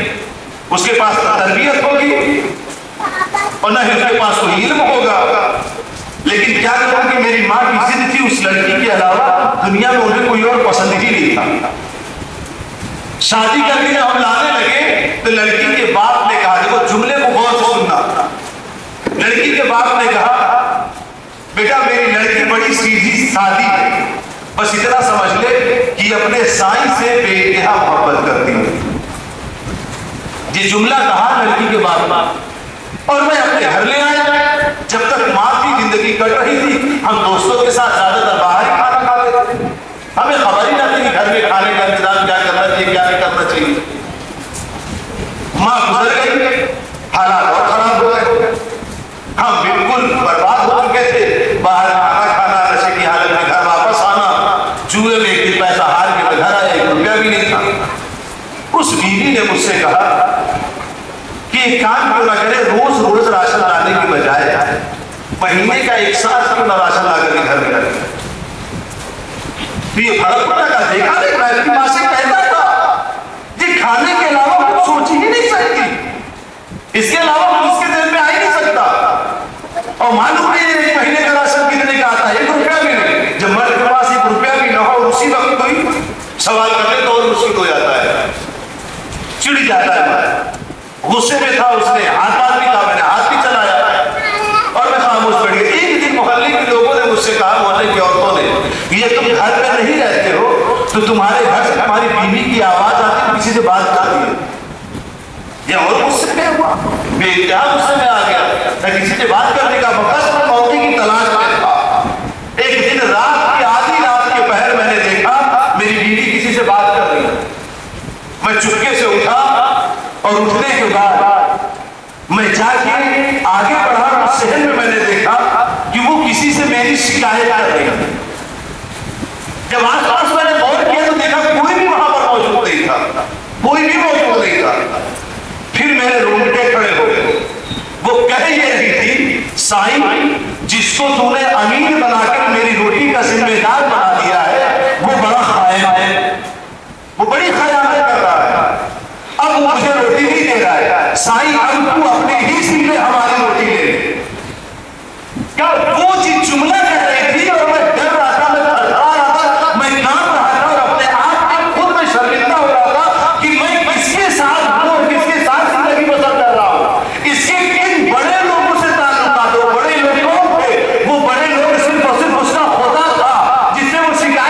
उसके पास तरबियत होगी और न ही उसके पास कोई इल्म होगा। लेकिन क्या करूं कि मेरी माँ की जिद थी उस लड़की के अलावा दुनिया में उन्हें कोई और पसंद ही नहीं था। शादी करके जब हम लाने लगे तो लड़की के बाप ने कहा, देखो जुमले को गौर से सुनना, लड़की के बाप ने कहा बेटा मेरी लड़की बड़ी सीधी सादी है, बस इतना समझ ले कि अपने साईं से बेइंतहा मोहब्बत करती है। ये जुमला कहा लड़की के बाप। और मैं अपने घर ले आया। जब तक माँ की जिंदगी कट रही थी हम दोस्तों के साथ ज्यादातर बाहर ही खाना खाते थे। हमें खबर ही नहीं थी घर में खाने का इंतजाम क्या करना चाहिए क्या नहीं करना चाहिए। माँ गुजर गई, हालात और खराब हो गए, हम बिल्कुल बर्बाद हो चुके थे। बाहर खाना खाना, नशे की हालत में घर वापस आना, जुए में एक दिन पैसा हार के घर आया, 1 रुपया भी नहीं था। उस बीवी ने मुझसे कहा कि एक काम क्यों ना करे, रोज रोज राशन लाने की बजाय महीने का एक साथ क्यों ना राशन ला करके घर में रखें। ये फर्क पड़ा का देखा नहीं, मैं अपनी माँ से कहता था ये खाने के अलावा कुछ सोच ही नहीं सकती, इसके अलावा कुछ उसके दिल में आ ही नहीं सकता। और मालूम नहीं एक महीने का राशन कितने का आता है, 1 रुपया भी नहीं। जब मर्द के पास 1 रुपया भी ना हो उसी वक्त कोई सवाल करने तो और मुश्किल हो जाता है, चिढ़ जाता है। गुस्से में था, उसने हाथ भी कहा, मैंने हाथ भी चलाया और मैं खामोश पड़ गया। एक दिन मोहल्ले के लोगों ने मुझसे कहा, मोहल्ले की औरतों ने, ये तुम घर पे नहीं रहते हो तो तुम्हारे घर से तुम्हारी बीवी की आवाज आती है, किसी से बात करती है। ये और मुझसे क्या हुआ, बेइंतहा गुस्से में आ गया। मैं किसी से बात करने का बस मौके की तलाश में था। एक दिन रात की आधी रात के पहर मैंने देखा मेरी बीवी किसी से बात कर रही है। मैं चुपके से उठा और उठने के बाद मैं जाके आगे बढ़ा। शहर में मैंने देखा कि वो किसी से मेरी शिकायत कर रही है। जब आसपास मैंने गौर किया तो देखा कोई भी वहां पर मौजूद नहीं था, कोई भी मौजूद नहीं था। फिर मेरे रोंगटे खड़े हो गए। वो कह ये रही थी, साईं जिसको तूने अमीर बनाकर मेरी रोटी का जिम्मेदार बना दिया है वो बड़ा खायम है, वो बड़ी खयानत कर रहा है। अब मुझे रोटी नहीं दे रहा है, साईं अब तू अपने ही सीने हमारी रोटी ले ले। क्या वो जिस जुमला कह रही थी और मैं डर रहा था, मैं थरथरा रहा था, मैं कांप रहा था और अपने आप में खुद में शर्मिंदा हो रहा था कि मैं किसके साथ हूं और किसके साथ जिंदगी बसर कर रहा हूं। इसके किन बड़े लोगों से ताल्लुकात हो, बड़े लोग कौन थे? वो बड़े लोग सिर्फ और सिर्फ उसका होता था जिससे वो शिकायत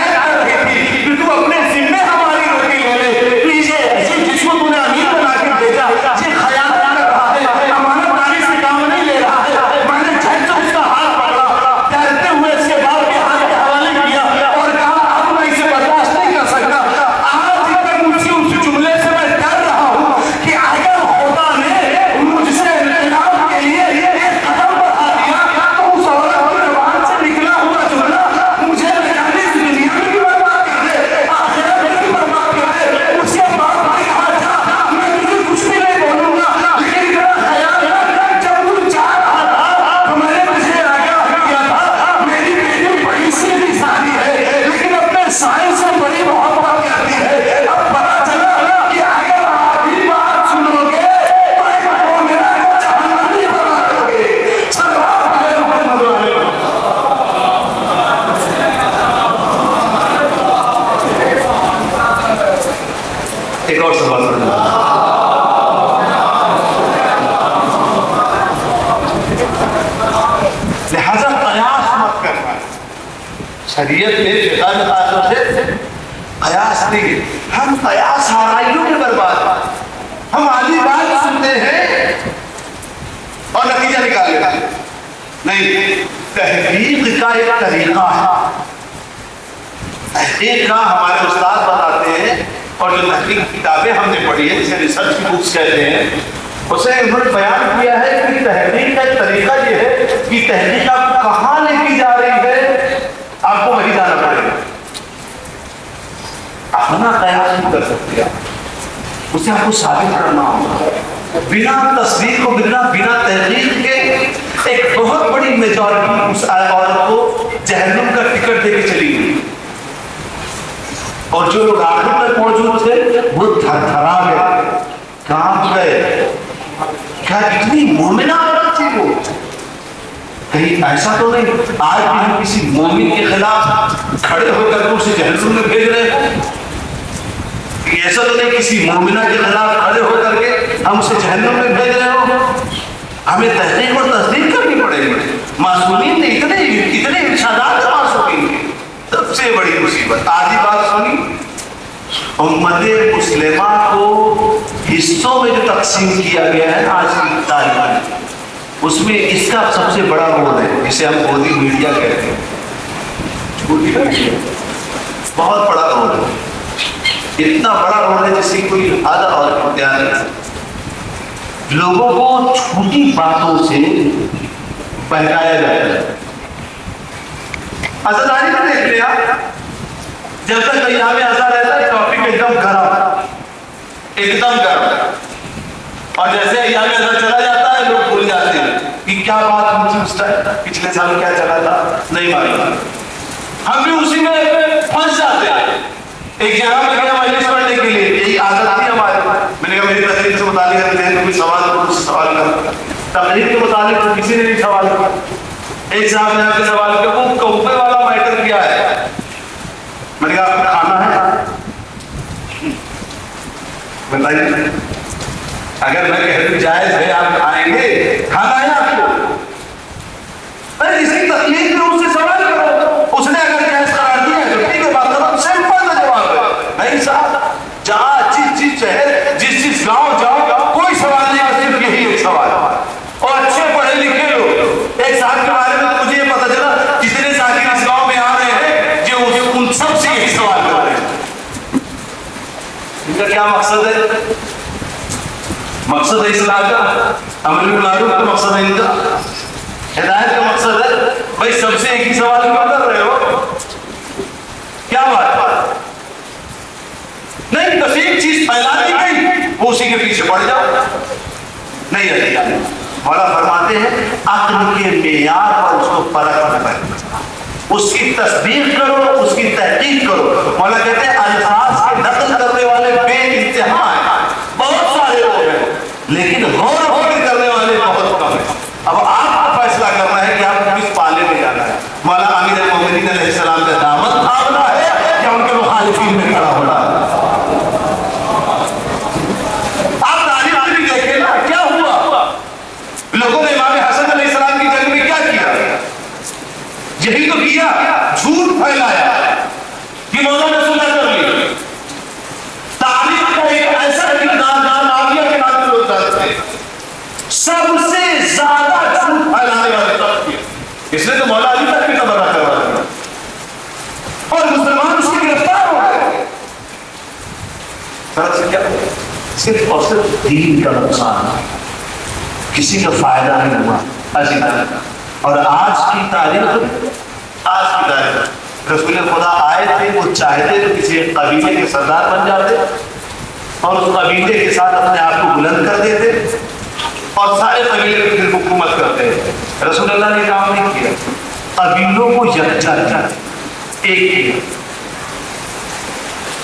मोहब्बत करती है। अब पता चला कि अगर आप ही बात सुनोगे तो मेरा जहन्नमी बना दोगे। सल्लल्लाहु अलैहि वसल्लम। एक और सवाल लिहाजा कयास मत करना। शरीयत में से कयास नहीं। हम कयास आराइयों में बर्बाद। हम आधी बात सुनते हैं और नतीजा निकाल लेते हैं। नहीं, तहकीक का एक तरीका है। तहकीक का हमारे उस्ताद बताते हैं, और जो तहकीक किताबें हमने पढ़ी है जिसे रिसर्च की बुक्स कहते हैं, उसे उन्होंने बयान किया है कि तहकीक का तरीका ये है कि तहकीक आपको कहाँ लेके जा रही है, आपको वही जाना पड़ेगा। अपना कयास नहीं कर सकते आप, उसे आपको साबित करना होगा। बिना तस्वीर को बिना तहकीक के एक बहुत बड़ी मेजॉरिटी उस औरत को जहन्नुम का टिकट देके चली गई, और जो लोग आखिर तक मौजूद थे वो थरथरा गए, कांप गए। क्या इतनी मोमिना औरत थी वो? कहीं ऐसा तो नहीं आज भी हम किसी मोमिन के खिलाफ खड़े होकर उसे जहन्नुम में भेज रहे हैं? ऐसा तो नहीं किसी मोमिना के खिलाफ खड़े होकर के हम उसे जहन्नुम में भेज रहे हो? हमें तहकीक और तस्दीक करनी पड़ेगी। मासूमीन ने इतने इरशादात मासूमीन के, सबसे बड़ी मुसीबत आधी बात सुनी। उम्मते मुस्लिमा को हिस्सों में जो तकसीम किया गया है आज की तारीख में, उसमें इसका सबसे बड़ा रोल है, जिसे हम गोदी मीडिया कहते हैं। बहुत बड़ा रोल है, इतना बड़ा रोल है जिसकी कोई हद और ध्यान नहीं। लोगों को छोटी बातों से बहकाया जाता है। अज़ादारी में देख लिया, जब तक यहाँ में अज़ा रहता है टॉपिक एकदम गर्म, और जैसे यहाँ में अज़ा चला जाता है लोग भूल जाते हैं कि क्या बात मुझे उस टाइम पिछले साल क्या चला था नहीं मालूम। हम भी उसी में फंस जाते हैं। एक जगह में गया मजलिस पढ़ने के लिए, यही आदत थी हमारे। मैंने कहा मेरी तकरीर से मुतालिक करते हैं, कोई सवाल करो, सवाल कर। तकरीर के मुतालिक किसी ने नहीं सवाल किया। एक साहब ने आके सवाल किया, वो कौवे वाला मैटर क्या है? मैंने कहा आपका खाना है, बताइए। अगर मैं कह दूं जायज है, आप आएंगे, खाना है आपको? अरे इसकी तकलीफ में उससे सवाल करो, उसने अगर जायज करार दिया है तो ठीक है, बात करो। सिंपल सा जवाब है। नहीं साहब, जहाँ जिस शहर जिस गांव जाओ, कोई सवाल नहीं है, सिर्फ यही एक सवाल। और अच्छे पढ़े लिखे लोग, एक साहब के बारे में मुझे पता चला कितने साथी इस गांव में आ रहे हैं जो उन सबसे यही सवाल कर रहे हैं। इनका क्या मकसद है? मकसद है इस्लाम का, अमल बिल मारूफ का मकसद है इनका, हिदायत का मकसद है। भाई सबसे एक ही सवाल क्यों कर रहे हो? क्या बात? नहीं, कसीम चीज फैला दी गई, वो उसी के पीछे पड़ जाओ। नहीं है, मौला फरमाते हैं अक्ल के मेयार पर उसको परख कर, उसकी तस्दीक करो, उसकी तहकीक करो। मौला कहते हैं अल्फाज के नकल करने वाले बेइंतहा हैं, बहुत सारे लोग हैं, लेकिन गौर फिक्र करने वाले बहुत कम हैं। अब आपको फैसला करना है कि आपको किस पाले में जाना है। मौला अमीर मोमिनीन अलैहिस्सलाम का दामन थामना है या उनके मुखालिफिन में खड़ा होना है? आप तारीख में भी देखें ना, क्या हुआ? लोगों ने इमाम हसन अलैहिस्सलाम की जंग में क्या किया? यही तो किया, झूठ फैलाया कि मौला ने सुलह कर ली। तारीख का एक ऐसा किरदार माविया के नाम पे लोग जानते हैं, सबसे ज्यादा झूठ फैलाने वाले तब किए। इसलिए तो मौला अली तक की तबर्रा करवा दिया और मुसलमान उसके गिरफ्तार हो गए। क्या सिर्फ और सिर्फ दीन का नुकसान, किसी का फायदा नहीं हुआ। और आज की तारीख रसूल खुदा आए थे, वो चाहते तो किसी कबीले के सरदार बन जाते और उस कबीले के साथ अपने आप को बुलंद कर देते और सारे कबीले की फिर हुकूमत करते। रसूल अल्लाह ने काम नहीं किया, कबीलों को यकजा एक किया।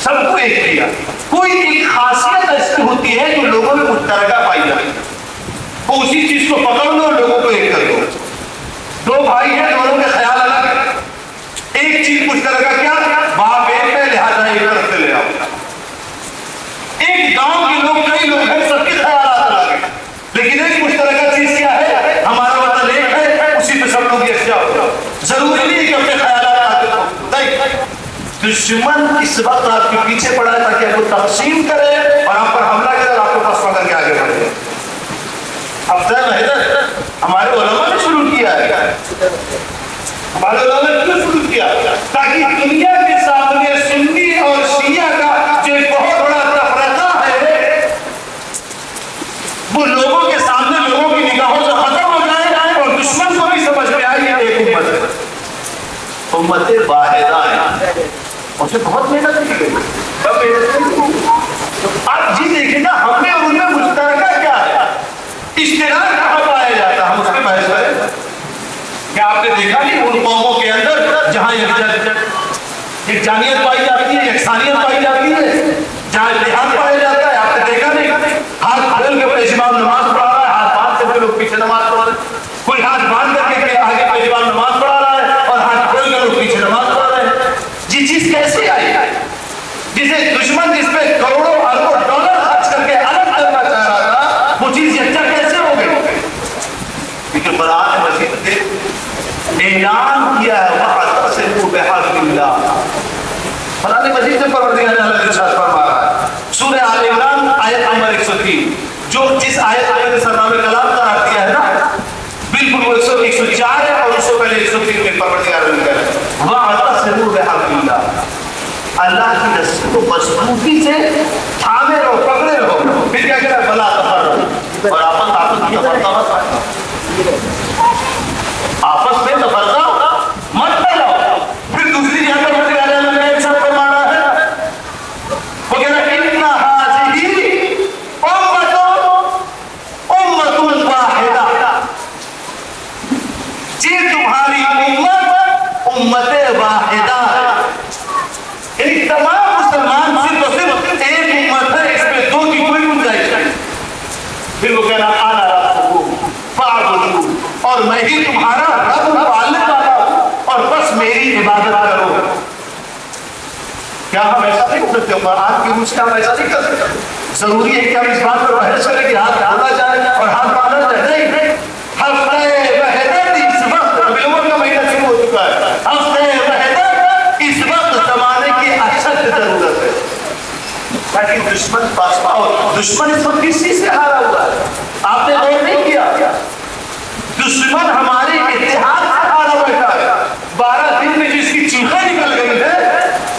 सबको एक किया। कोई एक खासियत ऐसी होती है जो लोगों में मुश्तरका पाई जाती है, तो उसी चीज को पकड़ लो, लोगों को एक कर दो। दो भाई हैं, दोनों के ख्याल अलग है, एक चीज मुश्तरका क्या, बाप एक है लिहाजा एक करते ले आओ। एक गांव के लोग, कई लोग हैं, सबके ख्याल अलग है, लेकिन एक मुश्तरका चीज क्या है, हमारा वतन एक है, उसी पे सब लोग यकजा हो। जरूरी नहीं कि अपने ख्याल दुश्मन इस वक्त आपके पीछे पड़ा है ताकि आपको तकसीम करे और आप पर हमला करे और आपको पास पकड़ के आगे बढ़े। अब हमारे उलमा ने शुरू किया है, हमारे उलमा ने क्यों शुरू किया, ताकि दुनिया के सामने सुन्नी और शिया का जो एक बहुत बड़ा तफरीका है वो लोगों के सामने, लोगों की निगाहों से खत्म हो जाए और दुश्मन को भी समझ में आए एक उम्मत वाहिदा है। उससे बहुत मेहनत की गई। आप जी देखिए ना, हमें और उनमें मुश्तरका क्या है, इश्तिराक कहाँ पाया जाता है, हम उसमें बहस करें। क्या आपने देखा नहीं उन कौमों के अंदर जहाँ एक जानियत पाई जाती है, यकसानियत पाई जाती है, जहाँ इत्तेहाद पाया जाता है, आपने देखा नहीं, हाथ खोल के पेशवान नमाज पढ़ा रहा है, हाथ बांध करके लोग पीछे नमाज पढ़ा रहे, कोई हाथ बांध करके आगे पेशवान नमाज पढ़ा रहा है और हाथ खोल कर लोग पीछे नमाज पढ़ा रहे हैं। ये चीज कैसे आई, जिसे दुश्मन जिस पे करोड़ों अरबों डॉलर खर्च करके अलग करना चाह रहा था, वो चीज यकजा कैसे हो गई? क्योंकि कुरान मजीद ने ऐलान किया है, वअतसिमू बिहब्लिल्लाह। कुरान मजीद में परवरदिगार ने इरशाद फरमा रहा है, सूरह आल इमरान आयत नंबर 103, जो जिस आयत में सरनामे कलाम करार दिया है ना, बिल्कुल वो 104 है और उससे पहले 103 में परवरदिगार ने कहा वअतसिमू बिहब्लिल्लाह, अल्लाह की रस्सी को मजबूती से थामे रहो, पकड़े रहो। फिर क्या कहता है, भला तफर्रक़ू, और आपस में तफर्रक़ा मत फैलाओ। फिर दूसरी जगह पर परवरदिगार ने एक शब्द फरमाया है, वो कह रहा है इन्ना हाज़िही उम्मतुन वाहिदा, ये तुम्हारी उम्मत उम्मत वाहिदा है, इन तमाम मुसलमान सिर्फ और सिर्फ एक उम्मत है, इसमें दो की कोई गुंजाइश नहीं। फिर वो कह रहा आना रब्बुकुम फअबुदू, और मैं ही तुम्हारा रब पालने वाला हूं और बस मेरी इबादत करो। क्या हम ऐसा नहीं कर सकते? कुरान की रूह से हम ऐसा नहीं कर सकते। जरूरी है कि हम इस बात पर बहस करें कि हाथ डाला जाए और हाथ माना जाए, नहीं। हफ्ते वहदत इस वक्त रबीउल का महीना शुरू हो चुका है, हफ्ते वहदत इस वक्त जमाने की अशद जरूरत है ताकि दुश्मन पास पाओ। दुश्मन इस वक्त किस चीज से हारा हुआ है, आपने गौर नहीं किया? दुश्मन हमारे इत्तेहाद से हारा बैठा है। 12 दिन में जिसकी चीखें निकल गई है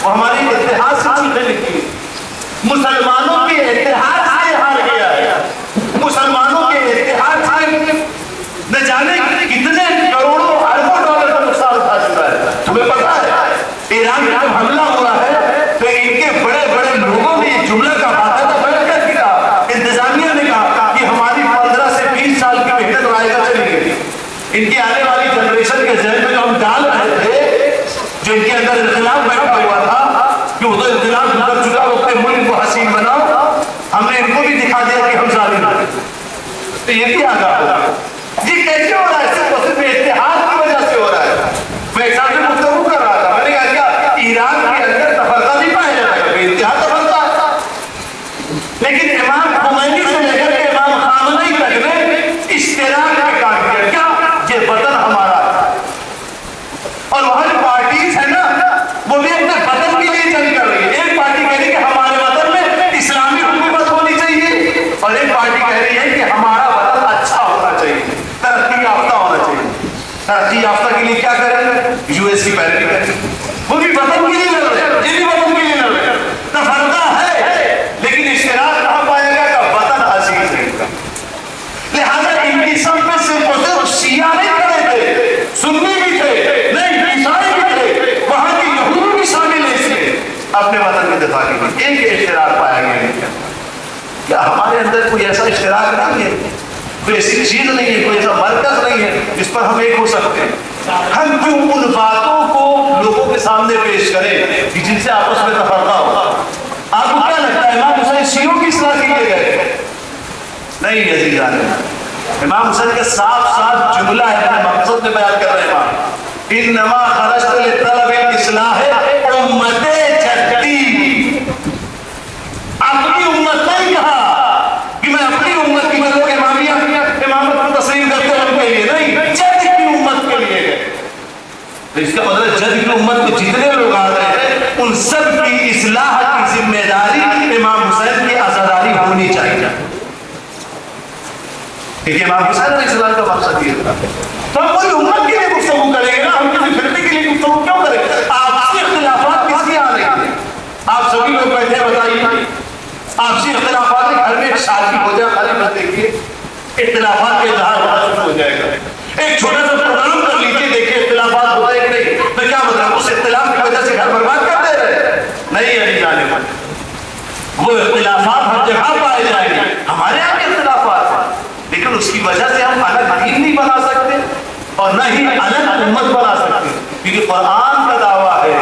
वो हमारे इत्तेहाद से चीखें निकली। मुसलमानों के इत्तेहाद से हार गया है, मुसलमानों के इत्तेहाद से न जाने कितने करोड़ों अरबों डॉलर का नुकसान उठा चुका है। तुम्हें पता है ईरान में जब हमला हुआ है तो इनके बड़े बड़े लोगों ने ये जुमला का बाकायदा बैठ कर किया, इंतजामिया ने कहा कि हमारी 15 से 20 साल की मेहनत रायगा चली गई। इनकी आने वाली जनरेशन के जहन में जो हम डाल रहे थे, जो इनके अंदर इख्तिलाफ बैठा हुआ था कि उधर इख्तिलाफ कर चुका, अपने मुल्क को हसीन बनाओ, हमने इनको भी दिखा दिया कि हम जालिम हैं। तो ये भी आगा होगा। ये कैसे हो रहा है? सिर्फ इत्तेहाद की वजह से हो रहा है। मैं एक साथ में गुफ्तगू कर रहा था, मैंने कहा क्या ईरान के अंदर तफरका नहीं पाया जाता, इत्तेहाद तफरका आता, लेकिन इमाम खुमैनी से लेकर के इमाम खामनेई तक ने इश्तिराक का काम किया। क्या? ये वतन हमारा है। और वहां जो पार्टीज है ना, वो भी अपने वतन के लिए जंग कर रही है। एक पार्टी कह रही है कि हमारे वतन में इस्लामी हुकूमत होनी चाहिए और एक पार्टी कह रही है कि हमारा वतन अच्छा होना चाहिए, तरक्की याफ्ता होना चाहिए। तरक्की याफ्ता के लिए क्या करेंगे? यूएस की पैरवी करेंगे। वो भी वतन के लिए लड़ रहे हैं, ये भी वतन के लिए लड़ रहे हैं। तफरका है लेकिन इश्तिराक कहां पाएगा? का वतन हासिल करेगा। लिहाजा इनकी सब में सिर्फ शिया नहीं खड़े थे, सुन्नी भी थे, नहीं ईसाई भी थे, वहां के यहूदी भी शामिल है इसमें अपने वतन के दिफा के लिए। एक इश्तिराक पाया गया। क्या हमारे अंदर कोई ऐसा इश्तिराक नहीं है, कोई ऐसी चीज नहीं है, कोई ऐसा मरकज नहीं है जिस पर हम एक हो सकते हैं? हम क्यों उन बातों को लोगों के सामने पेश करें कि जिनसे आपस में तफरका हो? नहीं अजीजा ने, इमाम हुसैन के साफ साफ जुमला है, अपने मकसद में बयान कर रहे हैं। इन्नमा खरजतु लितलबिल इस्लाह उम्मते जद्दी, अपनी उम्मत नहीं कहा कि मैं अपनी उम्मत की मतलब इमामिया इमामत को तस्लीम करते हैं उनके लिए नहीं, जद की उम्मत के लिए गए। तो इसका मतलब जद की उम्मत में जितने लोग आ रहे हैं उन सब की इस्लाह की जिम्मेदारी इमाम हुसैन की आजादारी होनी चाहिए। ठीक है, इमाम हुसैन अलैहिस्सलाम का मकसद ये था। तो हम पूरी उम्मत के लिए गुफ्तगू करेंगे ना, हम किसी फिरके के लिए गुफ्तगू क्यों करेंगे? आपसी इख्तिलाफात किसकी आ रही है? आप सभी लोग बैठे बताइए, आपसी इख्तिलाफात घर में एक शादी हो जाए, खाली मत देखिए इख्तिलाफात के इजहार होना शुरू हो जाएगा। एक छोटा सा प्रोग्राम कर लीजिए, देखिए इख्तिलाफात होता है कि नहीं। तो क्या मतलब उस इख्तिलाफ की वजह से घर बर्बाद कर दे रहे? नहीं है जाने में, वो इख्तिलाफात हर जगह पाए जाएंगे, हमारे यहाँ के इख्तिलाफात हैं, लेकिन उसकी वजह से हम अलग दीन नहीं बना सकते और न ही अलग उम्मत बना सकते, क्योंकि कुरान का दावा है।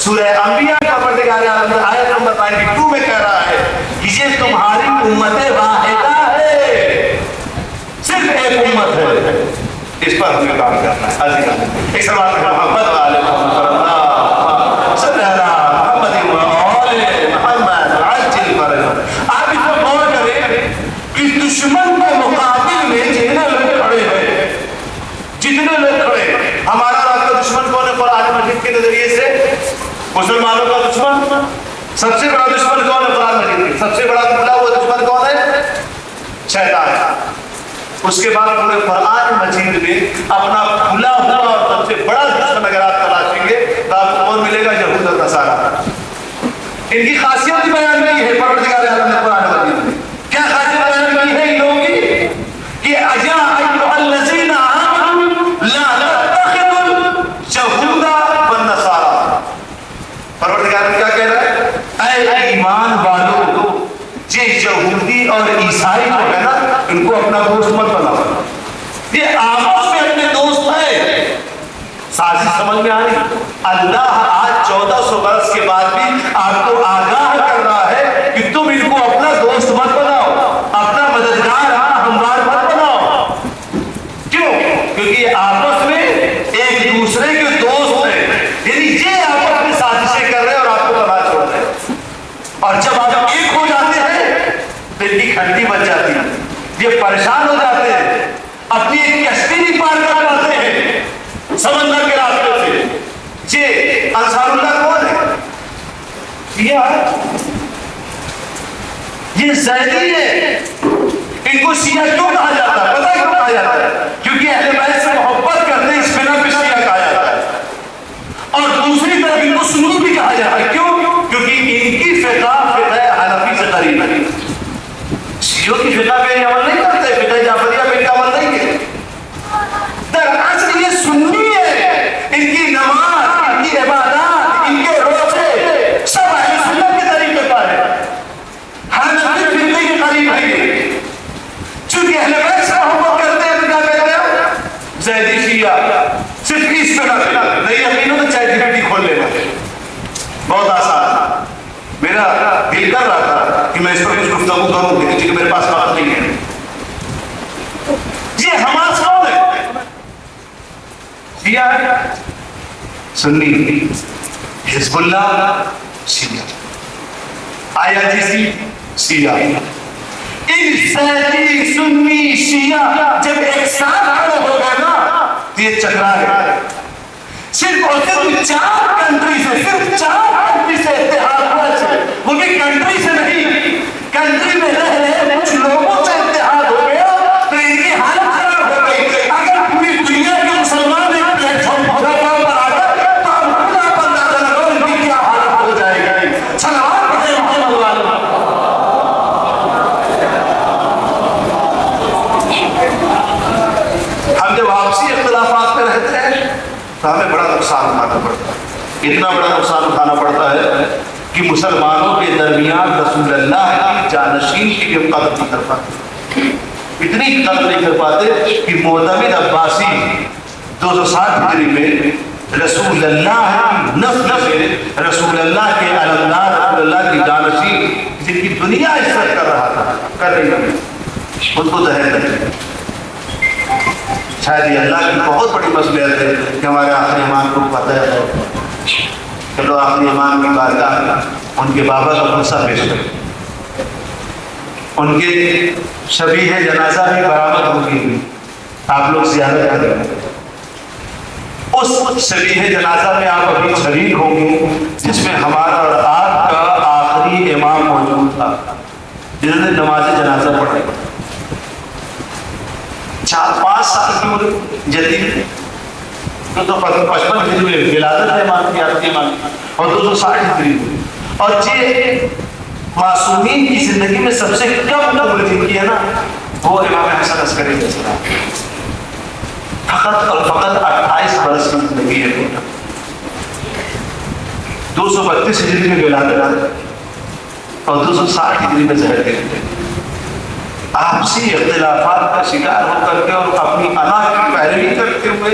सूरह अंबिया का परवरदिगार आलम आयत नंबर 92 में कह रहा है कि ये तुम्हारी उम्मत वाहिदा है, सिर्फ एक उम्मत है, इस पर हमें काम करना है। अजीज एक सवाल है, मोहम्मद वाले मोहम्मद सल्लल्लाहु आप इसमें गौर करें कि दुश्मन के मुकाबिल में जितने लोग खड़े हैं, जितने लोग खड़े हैं, हमारा आपका दुश्मन कौन है? कुरान मजीद के नजरिए से मुसलमानों का दुश्मन, सबसे बड़ा दुश्मन कौन है? कुरान मजीद में सबसे बड़ा खुला हुआ दुश्मन कौन है? शैतान। उसके बाद पूरे कुरान मजीद में अपना खुला हुआ और सबसे बड़ा दुश्मन अगर आप तलाशेंगे तो आपको कौन मिलेगा? यहूद और नसारा। इनकी खासियत ही बयान नहीं है परवरदिगार आलम ने कुरान मजीद में। क्या खासियत बयान की है इन लोगों की? कि अजा अय्युहल्लज़ीना आमनू ला तत्तखिज़ुल यहूदा वन नसारा। परवरदिगार क्या कह रहा है? ऐ ईमान वालों, ये यहूदी और ईसाई जो है ना, इनको अपना दोस्त मत बनाओ, ये आपस में अपने दोस्त है। साजिश समझ में आ रही? अल्लाह आज 1400 बरस के बाद भी आपको आगाह कर रहा है कि तुम इनको अपना दोस्त मत बनाओ, अपना मददगार हमवार मत बनाओ। क्यों? क्योंकि आपस में एक दूसरे के दोस्त हैं, यानी ये आपस में साजिशें कर रहे हैं और आपको बना छोड़ रहे हैं। और जब आप एक हो जाते हैं तो इनकी खंडी बच जाती है, ये परेशान हो जाते हैं, अपनी एक कश्ती भी पार कर पाते हैं समंदर के रास्ते से। ये अंसारुल्लाह कौन है? शिया है, ये ज़ैदी है। इनको शिया क्यों कहा जाता है? पता है क्यों कहा जाता है? क्योंकि अहले बैत से मोहब्बत करते हैं, इस बिना पे शिया कहा जाता है। और दूसरी तरफ इनको सुन्नी भी कहा जाता है। क्यों? क्योंकि इनकी फिक़ा हनफी से करीब है। शियों की फिक़ा पे अमल नहीं करते, फिक़ा जाफरिया पे इनका अमल नहीं है। दरअसल ये सुन्नी है, इनकी नमाज, इनकी इबादत, इनके रोजे सब अहले सुन्नत के तरीके पर है, हनफी फिक़े के करीब है ये। चूंकि अहले बैत से मोहब्बत करते हैं, क्या कहते हैं? ज़ैदी शिया। सिर्फ इस तरह से नहीं यकीन हो तो चाहे जीपीटी खोल लेना, बहुत आसान। मेरा दिल कर रहा था कि मैं इस पर कुछ गुफ्तगू करूं, लेकिन मेरे पास वक्त नहीं है। ये हमास कौन है? शिया है, सुन्नी, हिज़्बुल्लाह शिया, आईआरजीसी शिया। इन ज़ैदी सुन्नी शिया जब एक साथ खड़े हो गए ना तो ये चकरा गए। सिर्फ और सिर्फ 4 कंट्री से, सिर्फ 4 कंट्री से इत्तेहाद हुआ है, वो भी कंट्री से नहीं, कंट्री में रह रहे कुछ लोगों से इत्तेहाद हो गया तो इनकी हालत खराब हो गई। अगर पूरी दुनिया के मुसलमान एक प्लेटफॉर्म पर आ गए तो हम खुदा पर अंदाजा लगाओ इनकी क्या हालत हो जाएगी। सलावत पढ़े मोहम्मद वाले। हम जब आपसी इख्तिलाफात में रहते हैं तो हमें बड़ा नुकसान उठाना पड़ता है। इतना बड़ा नुकसान उठाना पड़ता है कि मुसलमानों के दरमियान रसूलुल्लाह की जानशीन की भी कदर नहीं कर पाते, इतनी कदर नहीं कर पाते कि मोतमिद अब्बासी 260 हिजरी में रसूलुल्लाह की नस्ल से रसूलुल्लाह के अलमदार रसूलुल्लाह की जानशीन जिनकी दुनिया इज्जत कर रहा था, कर रही थी, उनको दहन करते। शायद ये अल्लाह की बहुत बड़ी मसलियत है कि हमारे आखिरी ईमान को पता है। चलो आखिरी ईमान की बारगाह में उनके बाबा का खुलसा पेश करें। उनके शबीह जनाजा भी बरामद होगी, आप लोग ज़ियारत करें। उस शबीह जनाजा में आप अभी शरीक होंगे जिसमें हमारा और आपका आखिरी इमाम मौजूद था, जिन्होंने नमाज जनाजा पढ़ाई। 4-5 साल की उम्र जदीद तो 55 हिजरी में विलादत है इमाम की, आखिरी इमाम, और 260 हिजरी में। और ये मासूमीन की जिंदगी में सबसे कम उम्र जिनकी है ना, वो इमाम हसन अस्करी फकत और फकत 28 बरस की जिंदगी है। 232 हिजरी में विलादत और 260 हिजरी में जहर गिरते। आपसी इख्तिलाफात का शिकार होकर के और अपनी अना की पैरवी करते हुए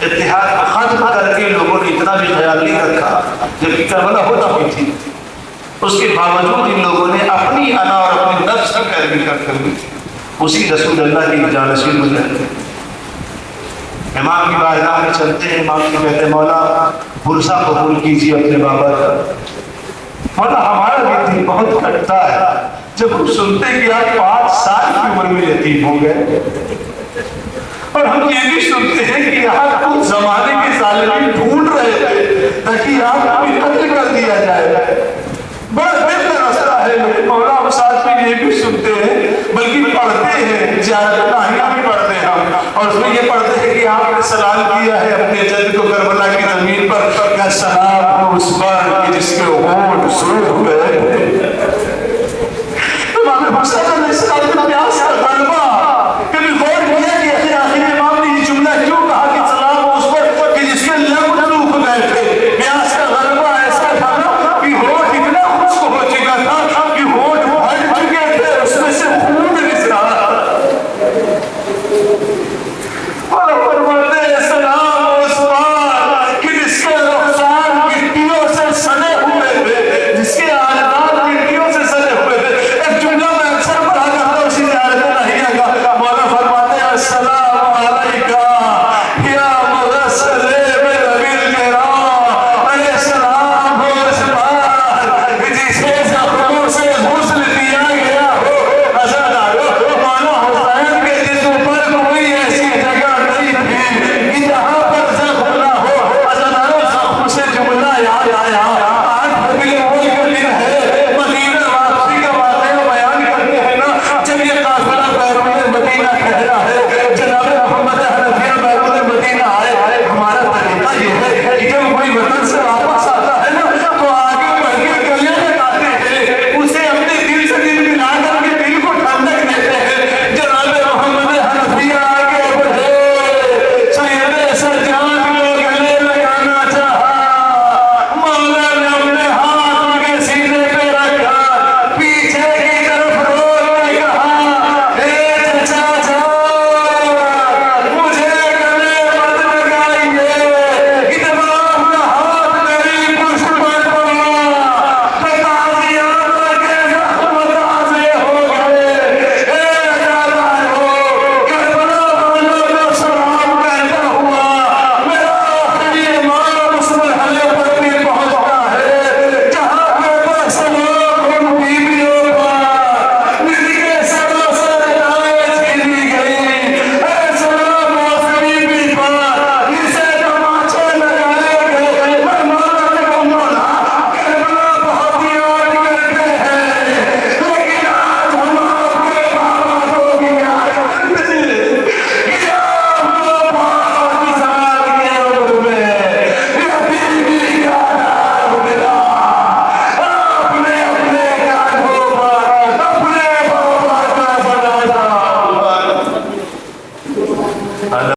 इत्तेहाद को खत्म करके लोगों ने इतना भी ख्याल नहीं रखा, जबकि करबला होता हुई थी। उसके बावजूद इन लोगों ने अपनी अना और अपनी नफ्स की पैरवी करते हुए उसी रसूल अल्लाह की जानशीन में रहते। इमाम की बारगाह में चलते हैं, इमाम की कहते मौला पुरसा कबूल कीजिए अपने बाबा का। मौला हमारा भी दिल बहुत कटता है जब हम सुनते कि आप 5 साल की उम्र में यतीम हो गए, और हम ये भी सुनते हैं कि आप कुछ जमाने के सालिम ढूंढ रहे थे ताकि आपको कत्ल कर दिया जाए। बड़ा बेहतर रास्ता है। लेकिन मौला हम साथ में ये भी सुनते हैं, बल्कि पढ़ते हैं, ज़ियारत भी पढ़ते हैं हम, और उसमें ये पढ़ते हैं कि आपने सलाम किया है अपने जद को करबला की जमीन पर, क्या सलाम हो उस पर कि जिसके होंठ